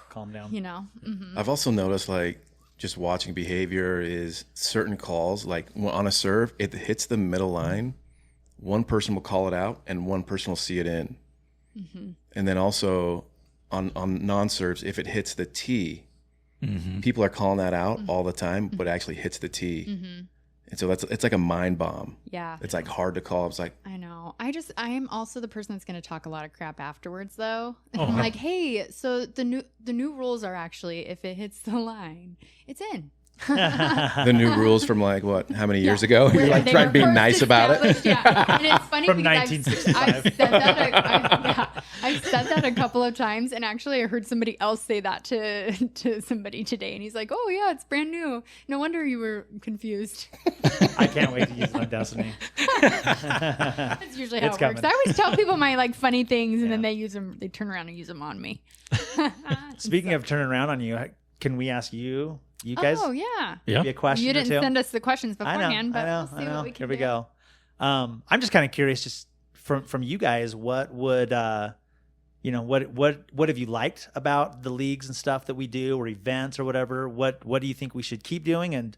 calm down. You know. Mm-hmm. I've also noticed, like, just watching behavior is certain calls, like on a serve, it hits the middle line, one person will call it out and one person will see it in. Mm-hmm. And then also on non-serves, if it hits the tee, people are calling that out all the time, but it actually hits the tee. Mm-hmm. And so it's like a mind bomb. Yeah. It's like hard to call. It's like, I know. I am also the person that's going to talk a lot of crap afterwards, though. I'm like, hey, so the new rules are actually, if it hits the line, it's in. The new rules from like what? How many years ago? You're like trying to be nice about it. Yeah, and it's funny from 1965. I've said that a couple of times, and actually, I heard somebody else say that to somebody today, and he's like, "Oh yeah, it's brand new. No wonder you were confused." I can't wait to use it on Destiny. That's usually how it works. I always tell people my like funny things, and then they use them. They turn around and use them on me. Speaking of turning around on you, can we ask you? You guys? Oh, yeah. Maybe a question you didn't or two? send us the questions beforehand, I know. we'll see what we can Here we go. I'm just kind of curious, just from you guys, what would, what have you liked about the leagues and stuff that we do, or events or whatever? What do you think we should keep doing? And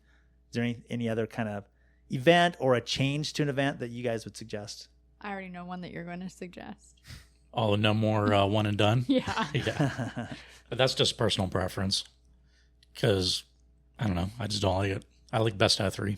is there any other kind of event or a change to an event that you guys would suggest? I already know one that you're going to suggest. Oh, no more one and done? Yeah. But that's just personal preference, because I don't know. I just don't like it. I like best out of 3.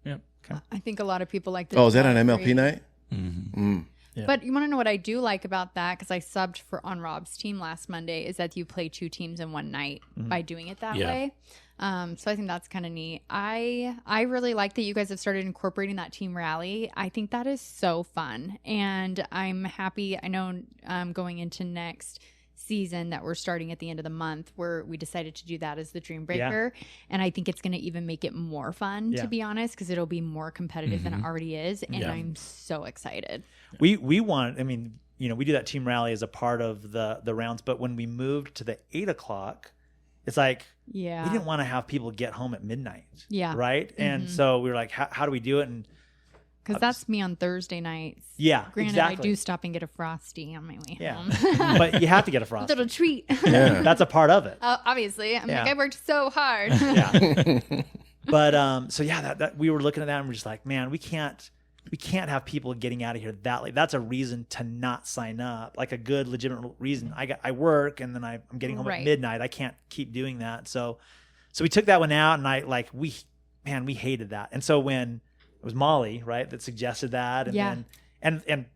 Yeah. Okay. I think a lot of people like this. Oh, is that an MLP night? Mm-hmm. Yeah. But you want to know what I do like about that? Because I subbed on Rob's team last Monday, is that you play 2 teams in one night by doing it that way. So I think that's kind of neat. I really like that you guys have started incorporating that team rally. I think that is so fun. And I'm happy. I know going into next season that we're starting at the end of the month, where we decided to do that as the Dream Breaker. And I think it's going to even make it more fun, to be honest, because it'll be more competitive than it already is. And I'm so excited. We want, I mean, we do that team rally as a part of the rounds, but when we moved to the 8 o'clock, it's like, we didn't want to have people get home at midnight. Yeah. Right. And so we were like, how do we do it? And because that's me on Thursday nights. Yeah, granted, I do stop and get a Frosty on my way home. But you have to get a Frosty. A little treat. Yeah. That's a part of it. Obviously. I'm like, I worked so hard. But so that we were looking at that and we're just like, man, we can't have people getting out of here that late. That's a reason to not sign up. Like a good, legitimate reason. I work and then I'm getting home at midnight. I can't keep doing that. So we took that one out, and we hated that. And so when it was Molly, right, that suggested that, and then and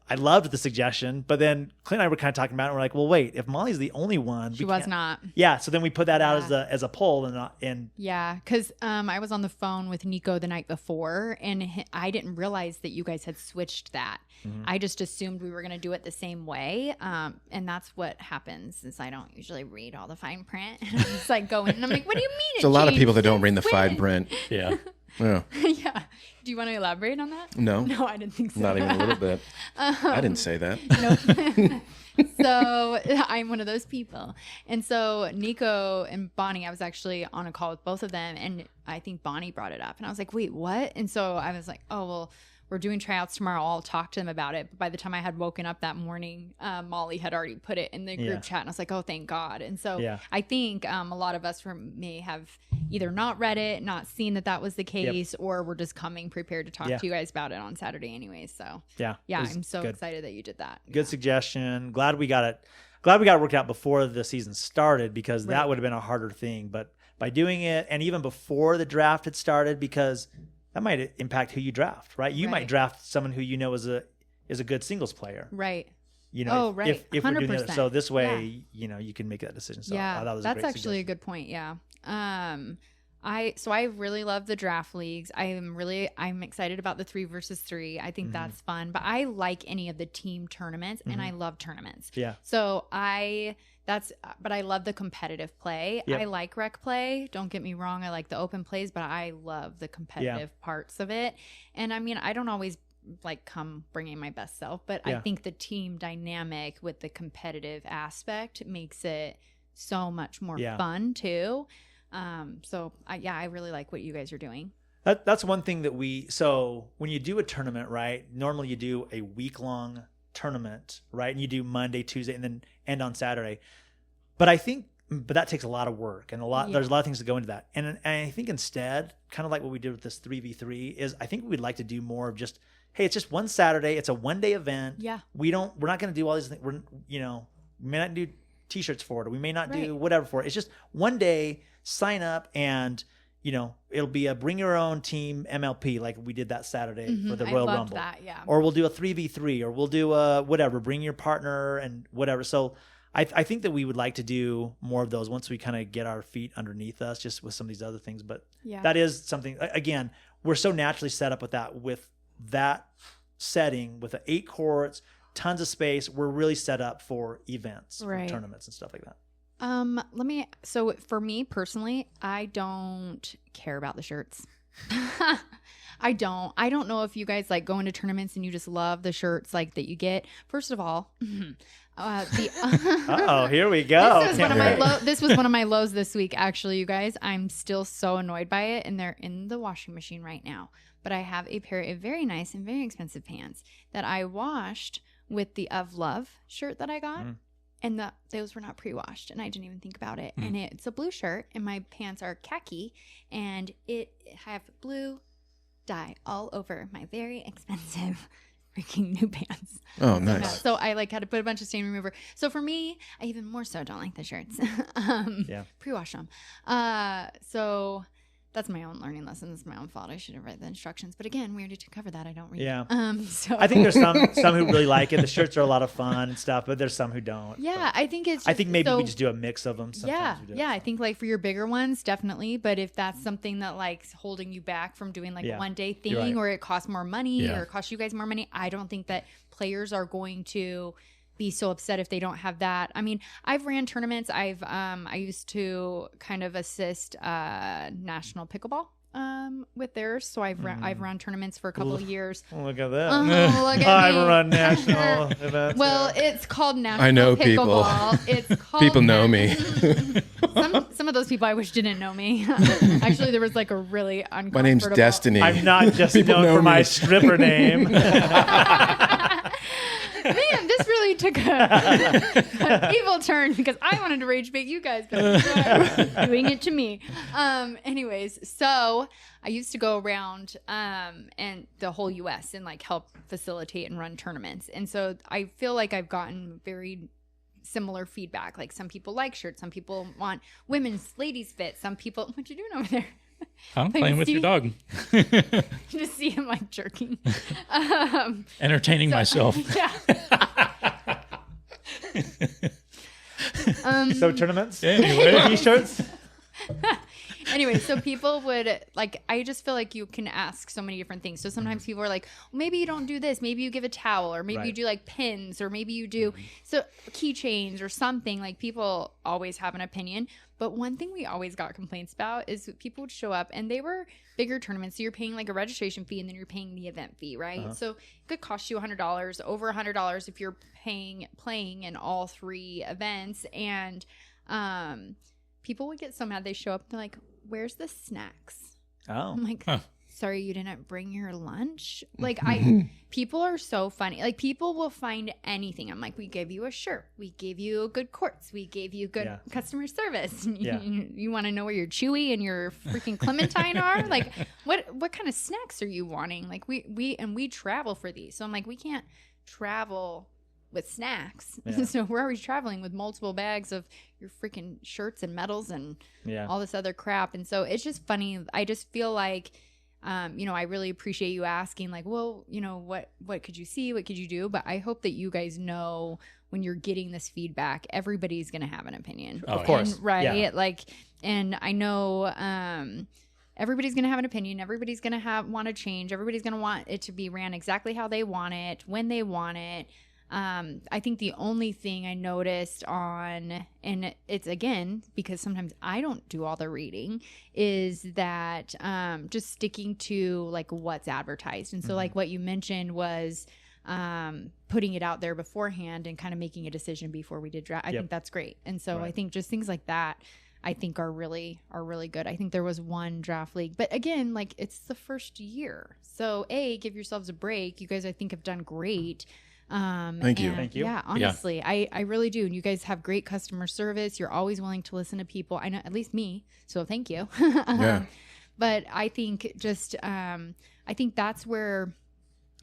I loved the suggestion, but then Clint and I were kind of talking about it. And we're like, well, wait, if Molly's the only one, she was not. Yeah. So then we put that out as a poll and yeah, because I was on the phone with Nico the night before, and I didn't realize that you guys had switched that. Mm-hmm. I just assumed we were going to do it the same way, and that's what happens. Since I don't usually read all the fine print, and I'm just like going, and I'm like, what do you mean? There's a lot of people that don't read the fine print. Yeah. Yeah. Do you want to elaborate on that? No. No, I didn't think so. Not even a little bit. I didn't say that. No. So I'm one of those people. And so Nico and Bonnie, I was actually on a call with both of them, and I think Bonnie brought it up. And I was like, wait, what? And so I was like, oh, well, we're doing tryouts tomorrow. I'll talk to them about it. But by the time I had woken up that morning, Molly had already put it in the group chat. And I was like, oh, thank God. And so I think a lot of us may have either not read it, not seen that was the case, or we're just coming prepared to talk to you guys about it on Saturday anyways. So yeah, I'm so excited that you did that. Good suggestion. Glad we got it worked out before the season started, because that would have been a harder thing. But by doing it, and even before the draft had started, because that might impact who you draft, right? You might draft someone who you know is a good singles player, right? You know, if we're doing that, so this way, you can make that decision. So that's actually a good point. Yeah. I really love the draft leagues. I'm excited about the 3 versus 3. I think that's fun, but I like any of the team tournaments, and I love tournaments. Yeah. So but I love the competitive play. Yep. I like rec play. Don't get me wrong. I like the open plays, but I love the competitive parts of it. And I mean, I don't always come bringing my best self, but I think the team dynamic with the competitive aspect makes it so much more fun too. So I really like what you guys are doing. That's one thing that so when you do a tournament, right? Normally you do a week-long tournament, right? And you do Monday, Tuesday, and then end on Saturday. But that takes a lot of work, and there's a lot of things that go into that. And I think instead, kind of like what we did with this 3v3, is I think we'd like to do more of just, hey, it's just one Saturday, it's a one-day event. Yeah. We're not going to do all these things. We may not do t-shirts for it, or we may not do whatever for it. It's just one day, sign up, and it'll be a bring your own team MLP, like we did that Saturday for the Royal Rumble. That, yeah. Or we'll do a 3v3, or we'll do a whatever, bring your partner and whatever. So I think that we would like to do more of those once we kind of get our feet underneath us, just with some of these other things. But that is something, again, we're so naturally set up with that setting, with the 8 courts, tons of space. We're really set up for events, for tournaments and stuff like that. So for me personally, I don't care about the shirts. I don't know if you guys like going to tournaments and you just love the shirts that you get. First of all, here we go. This was one of my lows this week, actually, you guys. I'm still so annoyed by it, and they're in the washing machine right now. But I have a pair of very nice and very expensive pants that I washed with the Of Love shirt that I got. And those were not pre-washed, and I didn't even think about it. And it's a blue shirt, and my pants are khaki, and I have blue dye all over my very expensive freaking new pants. Oh, nice. So I had to put a bunch of stain remover. So for me, I even more so don't like the shirts. Pre-wash them. So that's my own learning lesson. That's my own fault. I should have read the instructions. But again, we already covered that. I don't read. Yeah. So I think there's some who really like it. The shirts are a lot of fun and stuff, but there's some who don't. Yeah, but I think maybe we just do a mix of them. Yeah. I think for your bigger ones, definitely. But if that's something that holding you back from doing a one day thing, or it costs more money, or it costs you guys more money, I don't think that players are going to be so upset if they don't have that. I mean, I've ran tournaments. I used to kind of assist national pickleball with theirs, so I've run tournaments for a couple of years. Look at that! Look at I've run national events. Well, it's called national. I know pickleball. It's called people know me. Some of those people I wish didn't know me. Actually, there was a really uncomfortable. My name's Destiny. I'm not just known for my stripper name. Man, this really took an evil turn, because I wanted to rage bait you guys, but you're doing it to me. Anyways, so I used to go around and the whole U.S. and help facilitate and run tournaments. And so I feel like I've gotten very similar feedback. Some people like shirts, some people want ladies fit, some people. What you doing over there? I'm playing with your dog. Just see him like jerking. Entertaining myself. Yeah. So tournaments, Anyway. t-shirts. Anyway, so people would like, I just feel like you can ask so many different things. So sometimes people are like, well, maybe you don't do this. Maybe you give a towel, or maybe you do like pins, or maybe you do so keychains or something. Like, people always have an opinion. But one thing we always got complaints about is people would show up and they were bigger tournaments. So you're paying like a registration fee and then you're paying the event fee, right? So it could cost you $100, over $100 if you're playing in all 3 events. And people would get so mad. They show up and they're like, where's the snacks? Oh, I'm like, sorry, you didn't bring your lunch? Like, people are so funny. Like, people will find anything. I'm like, we gave you a shirt. We gave you good courts. We gave you good customer service. You want to know where your Chewy and your freaking Clementine are? Like, what kind of snacks are you wanting? Like, we travel for these. So I'm like, we can't travel with snacks. So we're always traveling with multiple bags of your freaking shirts and medals and all this other crap. And so it's just funny. I just feel like, I really appreciate you asking, like, well, what could you see? What could you do? But I hope that you guys know, when you're getting this feedback, everybody's going to have an opinion. Of course. Right. Yeah. Like, and I know, everybody's going to have an opinion. Everybody's going to want to change. Everybody's going to want it to be ran exactly how they want it, when they want it. I think the only thing I noticed and it's, again, because sometimes I don't do all the reading, is that just sticking to like what's advertised. And so like what you mentioned was putting it out there beforehand and kind of making a decision before we did draft. I think that's great. And so I think just things like that, I think are really good. I think there was one draft league, but again, like, it's the first year. So give yourselves a break. You guys, I think, have done great. Thank you. Yeah, honestly, I really do. And you guys have great customer service. You're always willing to listen to people. I know, at least me. So thank you. But I think just, I think that's where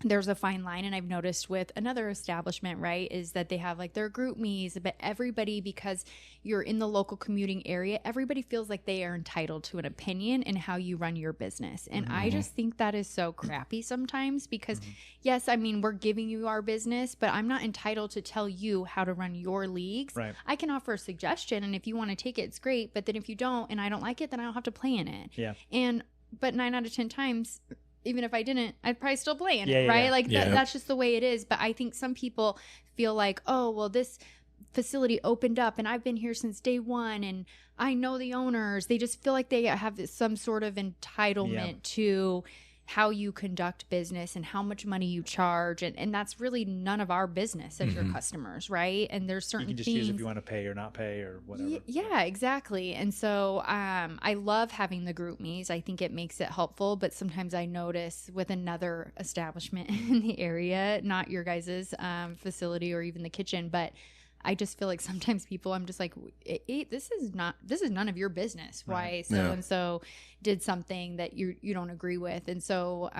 there's a fine line. And I've noticed with another establishment, right, is that they have like their group me's, but everybody, because you're in the local commuting area, everybody feels like they are entitled to an opinion in how you run your business. And I just think that is so crappy sometimes, because yes, I mean, we're giving you our business, but I'm not entitled to tell you how to run your leagues. Right. I can offer a suggestion, and if you want to take it, it's great. But then if you don't, and I don't like it, then I don't have to play in it. Yeah. But 9 out of 10 times, even if I didn't, I'd probably still play in it, right? Like that's just the way it is. But I think some people feel like, oh, well, this facility opened up and I've been here since day one and I know the owners. They just feel like they have some sort of entitlement to how you conduct business and how much money you charge. And that's really none of our business as your customers, right? And there's certain things. You can just choose if you want to pay or not pay or whatever. Yeah, exactly. And so I love having the group me's. I think it makes it helpful. But sometimes I notice with another establishment in the area, not your guys' facility or even the kitchen, but I just feel like sometimes people, I'm just like, this is none of your business. Why so-and-so did something that you don't agree with. And so,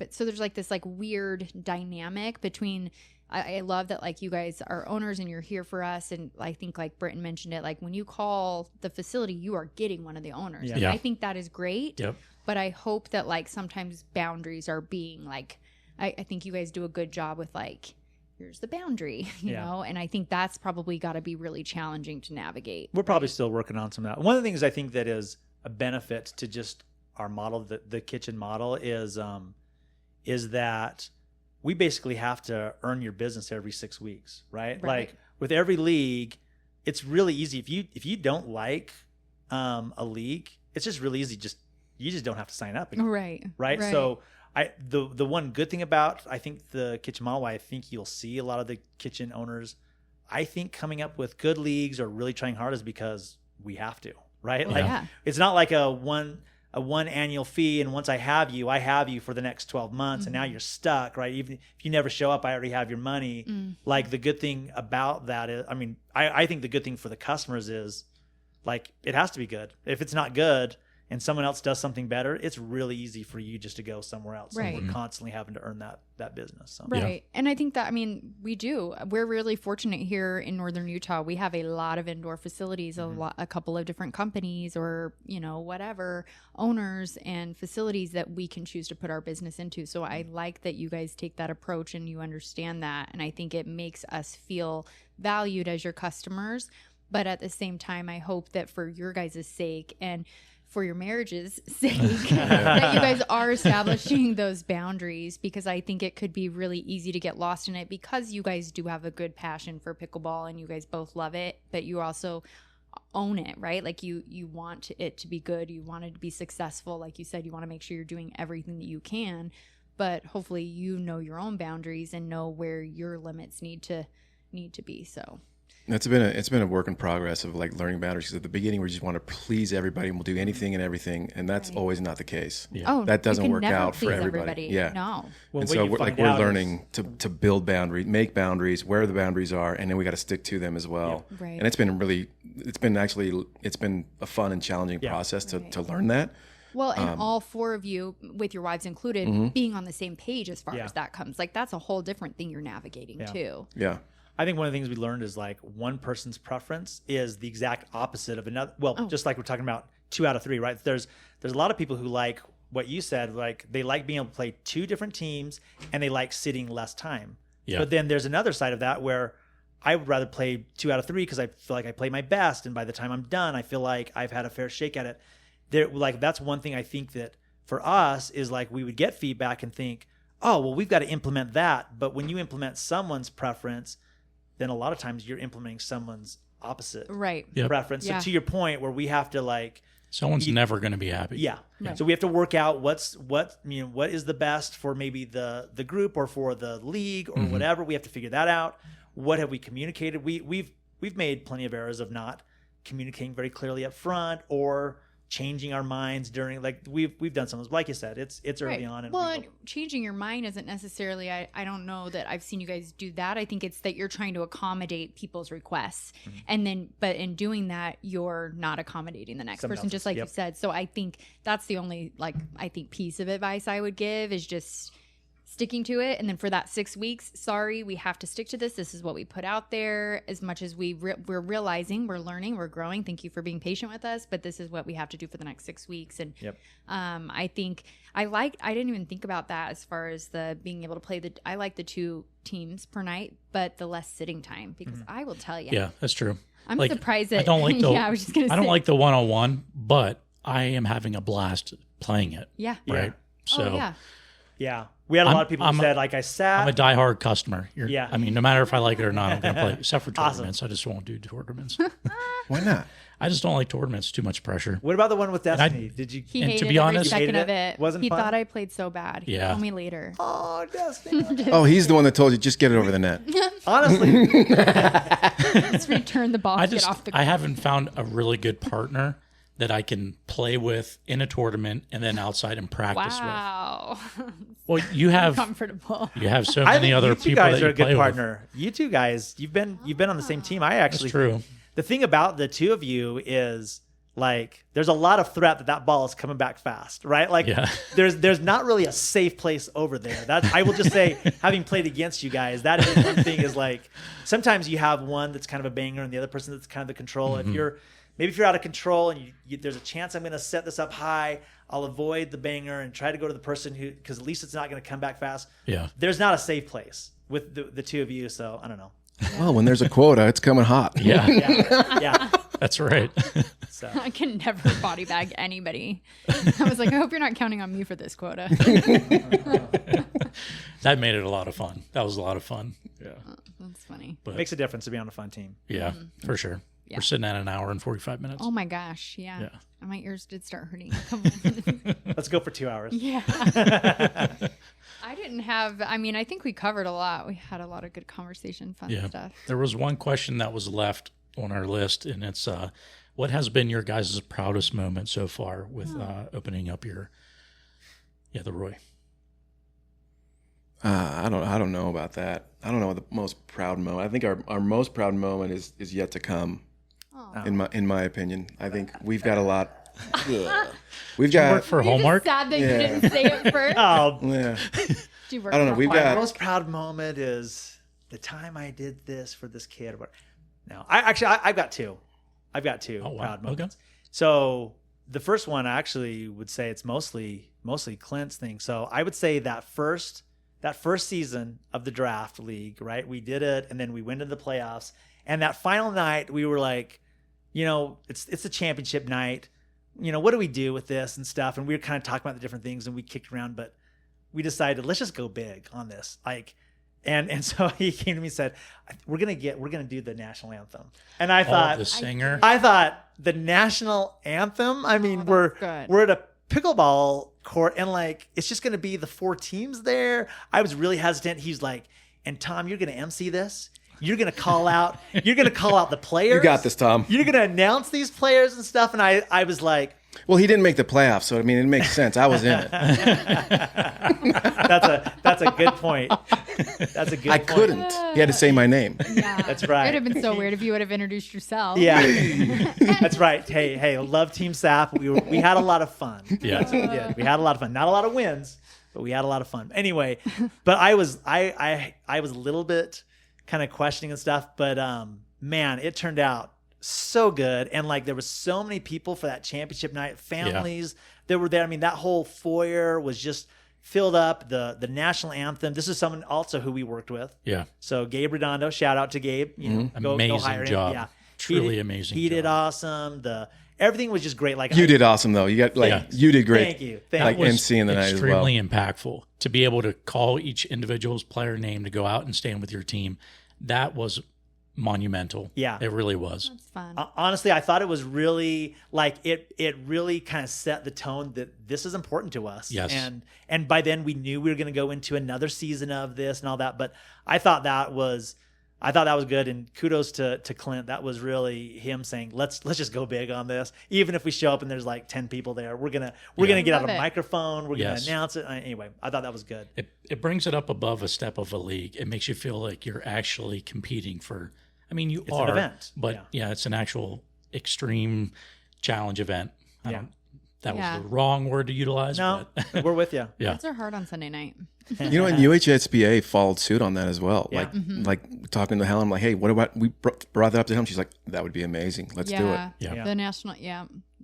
so there's like this like weird dynamic between, I love that like you guys are owners and you're here for us. And I think like Britton mentioned it, like when you call the facility, you are getting one of the owners. And I think that is great. Yep. But I hope that like sometimes boundaries are being like, I think you guys do a good job with like, here's the boundary, you know? And I think that's probably got to be really challenging to navigate. We're probably still working on some of that. One of the things I think that is a benefit to just our model, the kitchen model, is that we basically have to earn your business every 6 weeks, right? Like with every league, it's really easy. If you don't like a league, it's just really easy. You just don't have to sign up again. Right. So the one good thing about, I think, the kitchen model, why I think you'll see a lot of the kitchen owners, I think, coming up with good leagues or really trying hard, is because we have to, right? Like it's not like a one annual fee, and once I have you for the next 12 months, and now you're stuck, right? Even if you never show up, I already have your money. Like the good thing about that is, I mean, I think the good thing for the customers is like it has to be good. If it's not good, and someone else does something better, it's really easy for you just to go somewhere else. Right. So we're constantly having to earn that business. So. Right. And I think that, I mean, we're really fortunate here in Northern Utah. We have a lot of indoor facilities, a couple of different companies or, whatever owners and facilities that we can choose to put our business into. So I like that you guys take that approach and you understand that. And I think it makes us feel valued as your customers. But at the same time, I hope that for your guys' sake and for your marriage's sake, that you guys are establishing those boundaries, because I think it could be really easy to get lost in it because you guys do have a good passion for pickleball and you guys both love it, but you also own it, right? Like you want it to be good. You want it to be successful. Like you said, you want to make sure you're doing everything that you can, but hopefully you know your own boundaries and know where your limits need to be. So it's been a work in progress of like learning boundaries. Because at the beginning, we just want to please everybody and we'll do anything and everything, and that's always not the case. Yeah. Oh, that doesn't work never out for please everybody. Yeah, no. Well, and what so you we're find we're out learning to build boundaries, make boundaries, where the boundaries are, and then we got to stick to them as well. Yeah. Right. And it's been a fun and challenging process to learn that. Well, and all four of you, with your wives included, being on the same page as far as that comes, like that's a whole different thing you're navigating too. Yeah. I think one of the things we learned is like one person's preference is the exact opposite of another. Well, just like we're talking about 2 out of 3, right? There's a lot of people who like what you said, like they like being able to play 2 different teams and they like sitting less time. Yeah. But then there's another side of that where I would rather play 2 out of 3 because I feel like I play my best, and by the time I'm done, I feel like I've had a fair shake at it. Like that's one thing I think that for us is like we would get feedback and think, oh, well, we've got to implement that. But when you implement someone's preference, then a lot of times you're implementing someone's opposite preference. So to your point, where we have to like, someone's never going to be happy. Yeah. Right. So we have to work out what is the best for maybe the group or for the league or whatever. We have to figure that out. What have we communicated? We've made plenty of errors of not communicating very clearly up front or changing our minds during, like we've done some of those. Like you said, it's early on. And and changing your mind isn't necessarily, I don't know that I've seen you guys do that. I think it's that you're trying to accommodate people's requests. And then, but in doing that, you're not accommodating the next person, just like you said. So I think that's the only, piece of advice I would give is just sticking to it. And then for that 6 weeks, sorry, we have to stick to this. This is what we put out there. As much as we're realizing, we're learning, we're growing. Thank you for being patient with us. But this is what we have to do for the next 6 weeks. And I think I didn't even think about that as far as the being able to play I like the 2 teams per night, but the less sitting time, because I will tell you. Yeah, that's true. I'm surprised that I don't like I was just going to say. I don't like the one-on-one, but I am having a blast playing it. Yeah. Right. So yeah. We had a lot of people who said, like I sat. I'm a diehard customer. I mean, no matter if I like it or not, I'm going to play, except for tournaments. I just won't do tournaments. Why not? I just don't like tournaments. Too much pressure. What about the one with Destiny? Did you? He and hated to be every honest, second of it. Wasn't he fun? thought I played so bad. He told me later. Oh, Destiny. Oh, he's the one that told you just get it over the net. Honestly. Just return the ball. Get off the. I haven't found a really good partner that I can play with in a tournament and then outside and practice with. Well, you have comfortable. You have so many other people. You guys that are you a good play partner. With. You two guys, you've been on the same team. I actually. That's true. The thing about the two of you is like there's a lot of threat that ball is coming back fast, right? Like there's not really a safe place over there. That I will just say, having played against you guys, that is one thing is like sometimes you have one that's kind of a banger and the other person that's kind of the control. If you're out of control and there's a chance I'm going to set this up high, I'll avoid the banger and try to go to the person who, because at least it's not going to come back fast. Yeah. There's not a safe place with the two of you, so I don't know. Well, when there's a quota, it's coming hot. Yeah. That's right. So. I can never body bag anybody. I was like, I hope you're not counting on me for this quota. That made it a lot of fun. That was a lot of fun. Yeah. That's funny. But it makes a difference to be on a fun team. Yeah, for sure. Yeah. We're sitting at an hour and 45 minutes. Oh my gosh. Yeah. My ears did start hurting. Let's go for 2 hours. Yeah. I think we covered a lot. We had a lot of good conversation, fun stuff. There was one question that was left on our list, and it's what has been your guys' proudest moment so far with opening up the Roy? I don't know about that. I don't know what the most proud moment. I think our most proud moment is yet to come. In my opinion, I think we've got a lot We've Did you got work for You're just Hallmark? sad that you Yeah. didn't say it first. Oh, yeah. Do you work I don't know. for We've Hallmark? my got most proud moment is the time I did this for this kid. No, I've got two. I've got two proud moments. Okay. So the first one, I actually would say it's mostly Clint's thing. So I would say that first season of the draft league, right? We did it, and then we went into the playoffs. And that final night, we were like, it's a championship night. What do we do with this and stuff? And we were kind of talking about the different things, and we kicked around, but we decided let's just go big on this. And so he came to me and said, we're gonna do the national anthem. And I thought the singer. I thought the national anthem. I mean, we're good. at a pickleball court, and it's just gonna be the 4 teams there. I was really hesitant. He's like, and Tom, you're gonna MC this. You're gonna call out the players. You got this, Tom. You're gonna announce these players and stuff. And I was like, Well, he didn't make the playoffs, so I mean, it makes sense. I was in it. that's a good point. That's a good I point. couldn't. He had to say my name. Yeah, That's right. It would have been so weird if you would have introduced yourself. Yeah, that's right. Hey, love Team Sap. We had a lot of fun. Yeah. That's what we did. We had a lot of fun. Not a lot of wins, but we had a lot of fun. Anyway, but I was a little bit kind of questioning and stuff, but man, it turned out so good. And there was so many people for that championship night, families that were there. I mean, that whole foyer was just filled up. The national anthem. This is someone also who we worked with. Yeah. So Gabe Redondo, shout out to Gabe. Go Amazing hire him. job. Yeah. Truly amazing He job. did awesome. Everything was just great. You did awesome, though. You got you did great. Thank you. Like was emceeing the night as well. extremely impactful to be able to call each individual's player name to go out and stand with your team. That was monumental. Yeah. It really was. That's fun. Honestly, I thought it was really it really kind of set the tone that this is important to us. Yes. And by then we knew we were going to go into another season of this and all that. But I thought that was good. And kudos to Clint. That was really him saying, let's just go big on this. Even if we show up and there's 10 people there, we're gonna get out Love a it. microphone. We're Yes. gonna announce it. Anyway, I thought that was good. It brings it up above a step of a league. It makes you feel like you're actually competing for. I mean, you are an event. but yeah, it's an actual extreme challenge event. That Yeah. was the wrong word to utilize. No, but we're with you. yeah. Kids are hard on Sunday night. You know, and UHSBA followed suit on that as well. Yeah. Like talking to Helen, I'm like, hey, what about we brought that up to him? She's like, that would be amazing. Let's do it. Yeah. The national,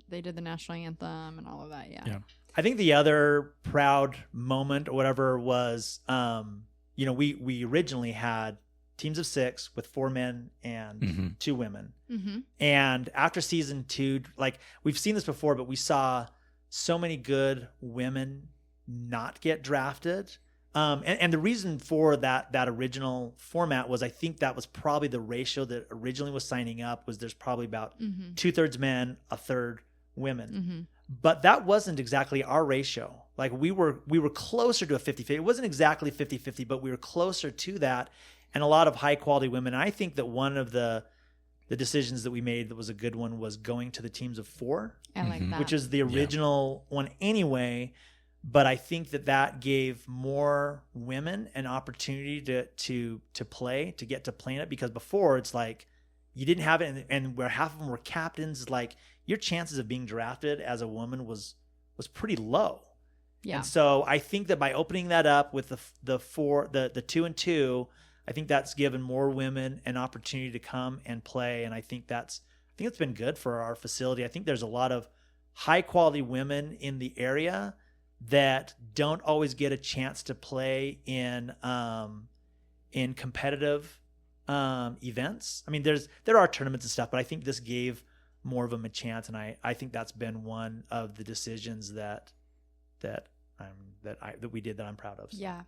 they did the national anthem and all of that. Yeah. I think the other proud moment or whatever was, we originally had teams of 6 with 4 men and 2 women. Mm-hmm. And after season 2, we've seen this before, but we saw so many good women not get drafted. And the reason for that original format was, I think that was probably the ratio that originally was signing up was there's probably about 2/3 men, 1/3 women. Mm-hmm. But that wasn't exactly our ratio. We were closer to a 50-50. It wasn't exactly 50-50, but we were closer to that. And a lot of high quality women. And I think that one of the decisions that we made that was a good one was going to the teams of 4, I like that. which is the original one anyway. But I think that gave more women an opportunity to play, to get to play in it. Because before it's you didn't have it, and where half of them were captains, your chances of being drafted as a woman was pretty low. Yeah. And so I think that by opening that up with the 2 and 2, I think that's given more women an opportunity to come and play. And I think it's been good for our facility. I think there's a lot of high quality women in the area that don't always get a chance to play in competitive events. I mean, there are tournaments and stuff, but I think this gave more of them a chance. And I think that's been one of the decisions that we did that I'm proud of. Yeah.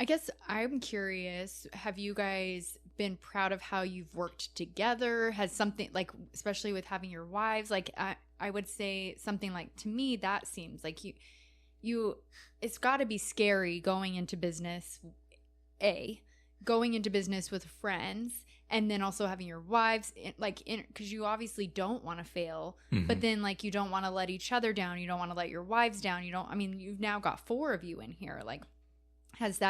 I guess I'm curious, have you guys been proud of how you've worked together? Has something especially with having your wives, I would say something to me, that seems like you it's got to be scary going into business, going into business with friends, and then also having your wives because you obviously don't want to fail, but then you don't want to let each other down. You don't want to let your wives down. You've now got 4 of you in here. Has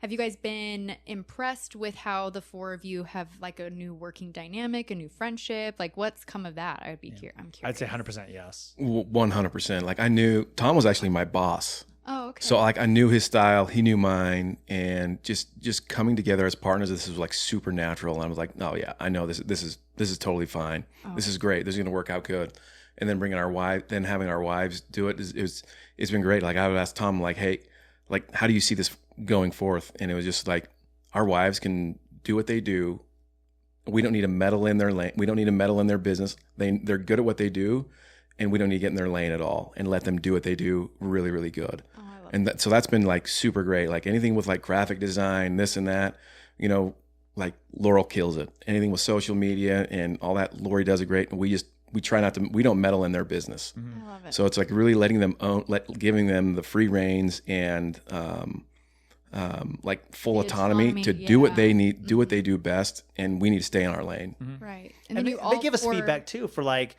have you guys been impressed with how the four of you have like a new working dynamic, a new friendship? Like what's come of that? I'm curious. I'd say 100% yes. 100%. Like I knew Tom was actually my boss. Oh, okay. So like I knew his style, he knew mine, and just coming together as partners, this was like super natural. And I was like, oh yeah, I know this is totally fine. Oh. This is great. This is gonna work out good. And then having our wives do it it's been great. Like I would ask Tom, like, hey, like how do you see this going forth? And it was just like our wives can do what they do. We don't need to meddle in their lane. We don't need to meddle in their business. They're good at what they do, and we don't need to get in their lane at all and let them do what they do really, really good. Oh, I love and so that's been like super great. Like anything with like graphic design, this and that, you know, like Laurel kills it. Anything with social media and all that, Lori does it great. And we try not to, we don't meddle in their business. Mm-hmm. I love it. So it's like really letting them giving them the free reins and like full autonomy to do what they need, do what they do best, and we need to stay in our lane. Mm-hmm. Right. And then they give us feedback too for like,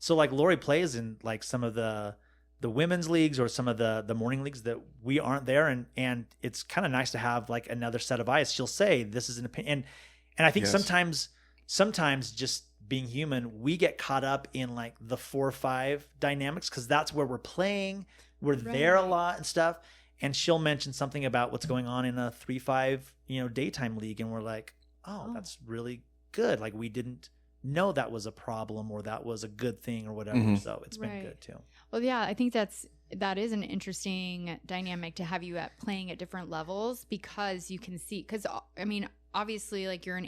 so like Lori plays in like some of the women's leagues or some of the morning leagues that we aren't there, and it's kind of nice to have like another set of eyes. She'll say this is an opinion, and I think sometimes just being human, we get caught up in like the 4-5 dynamics because that's where we're playing. We're there a lot and stuff. And she'll mention something about what's going on in a 3-5, daytime league. And we're like, oh, that's really good. Like we didn't know that was a problem or that was a good thing or whatever. Mm-hmm. So it's been good too. Well, yeah, I think that is an interesting dynamic to have you playing at different levels because you can see, because I mean, obviously like you're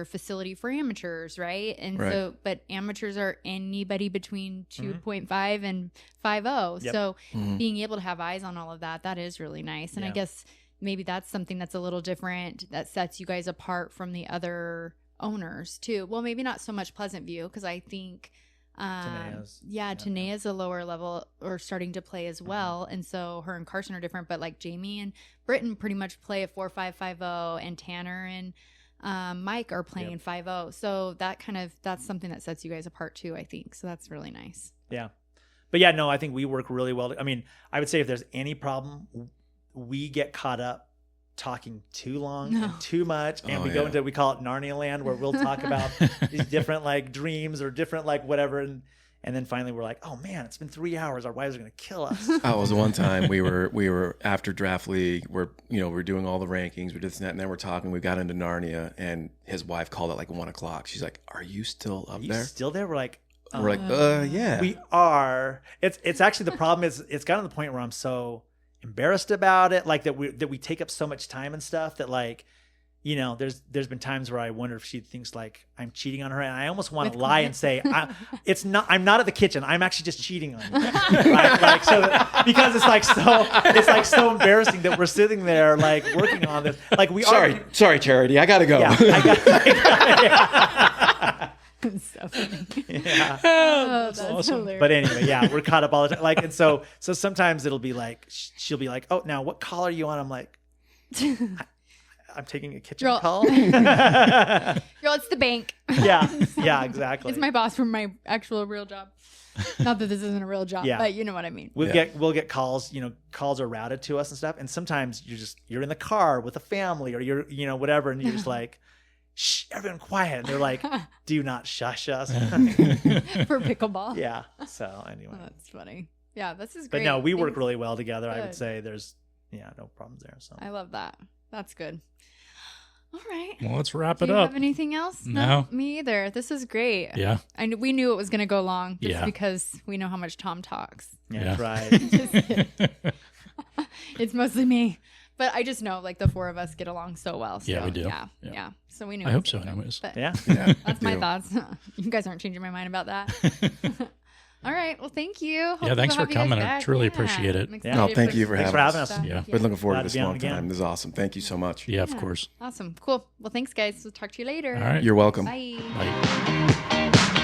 a facility for amateurs, right? And so, but amateurs are anybody between 2.5 and 5.0. Yep. So being able to have eyes on all of that is really nice. And I guess maybe that's something that's a little different that sets you guys apart from the other owners too. Well, maybe not so much Pleasant View, because I think Tanea's a lower level or starting to play as well. And so her and Carson are different, but like Jamie and Britton pretty much play at 4-5, 5-0, and Tanner and Mike are playing 5-0. So that's something that sets you guys apart too, I think. So that's really nice. Yeah. But yeah, no, I think we work really well. I mean, I would say if there's any problem, we get caught up talking too long and too much, and we call it Narnia land, where we'll talk about these different like dreams or different like whatever, and then finally we're like, oh man, it's been 3 hours, our wives are gonna kill us. Oh, it was one time we were after draft league, we're doing all the rankings, we did this and that, and then we're talking, we got into Narnia, and his wife called at like 1 o'clock. She's like, are you still up there? Still there? We're like, yeah, we are. It's actually, the problem is it's gotten to the point where I'm so embarrassed about it, like that we take up so much time and stuff that like, there's been times where I wonder if she thinks like I'm cheating on her, and I almost want to lie and say I'm not at the kitchen, I'm actually just cheating on you. like so, because it's like so embarrassing that we're sitting there like working on this, like we sorry Charity, I gotta go. So funny. Yeah. That's awesome. Hilarious. But anyway, we're caught up all the time. Like, and so sometimes it'll be like, she'll be like, oh, now what call are you on? I'm like, I'm taking a kitchen call. Girl, it's the bank. Yeah, exactly. It's my boss from my actual real job. Not that this isn't a real job, but you know what I mean. We'll get calls, calls are routed to us and stuff. And sometimes you're in the car with a family or you're, whatever. And you're just like, shh, everyone quiet. And they're like, do not shush us. For pickleball. Yeah. So anyway. Oh, that's funny. Yeah, this is great. But no, we work really well together. Good. I would say there's, no problems there. So I love that. That's good. All right. Well, let's wrap it up. Do you have anything else? No. Me either. This is great. Yeah. We knew it was going to go long just because we know how much Tom talks. Yeah. That's right. It's mostly me. But I just know, like, the four of us get along so well. So, yeah, we do. Yeah. So we knew. I hope so, anyways. But yeah. That's my thoughts. You guys aren't changing my mind about that. All right. Well, thank you. Hope thanks for coming. I truly appreciate it. No, thank you for having us. Yeah. Been looking forward to this long time. This is awesome. Thank you so much. Yeah, of course. Awesome. Cool. Well, thanks, guys. We'll talk to you later. All right. You're welcome. Bye. Bye.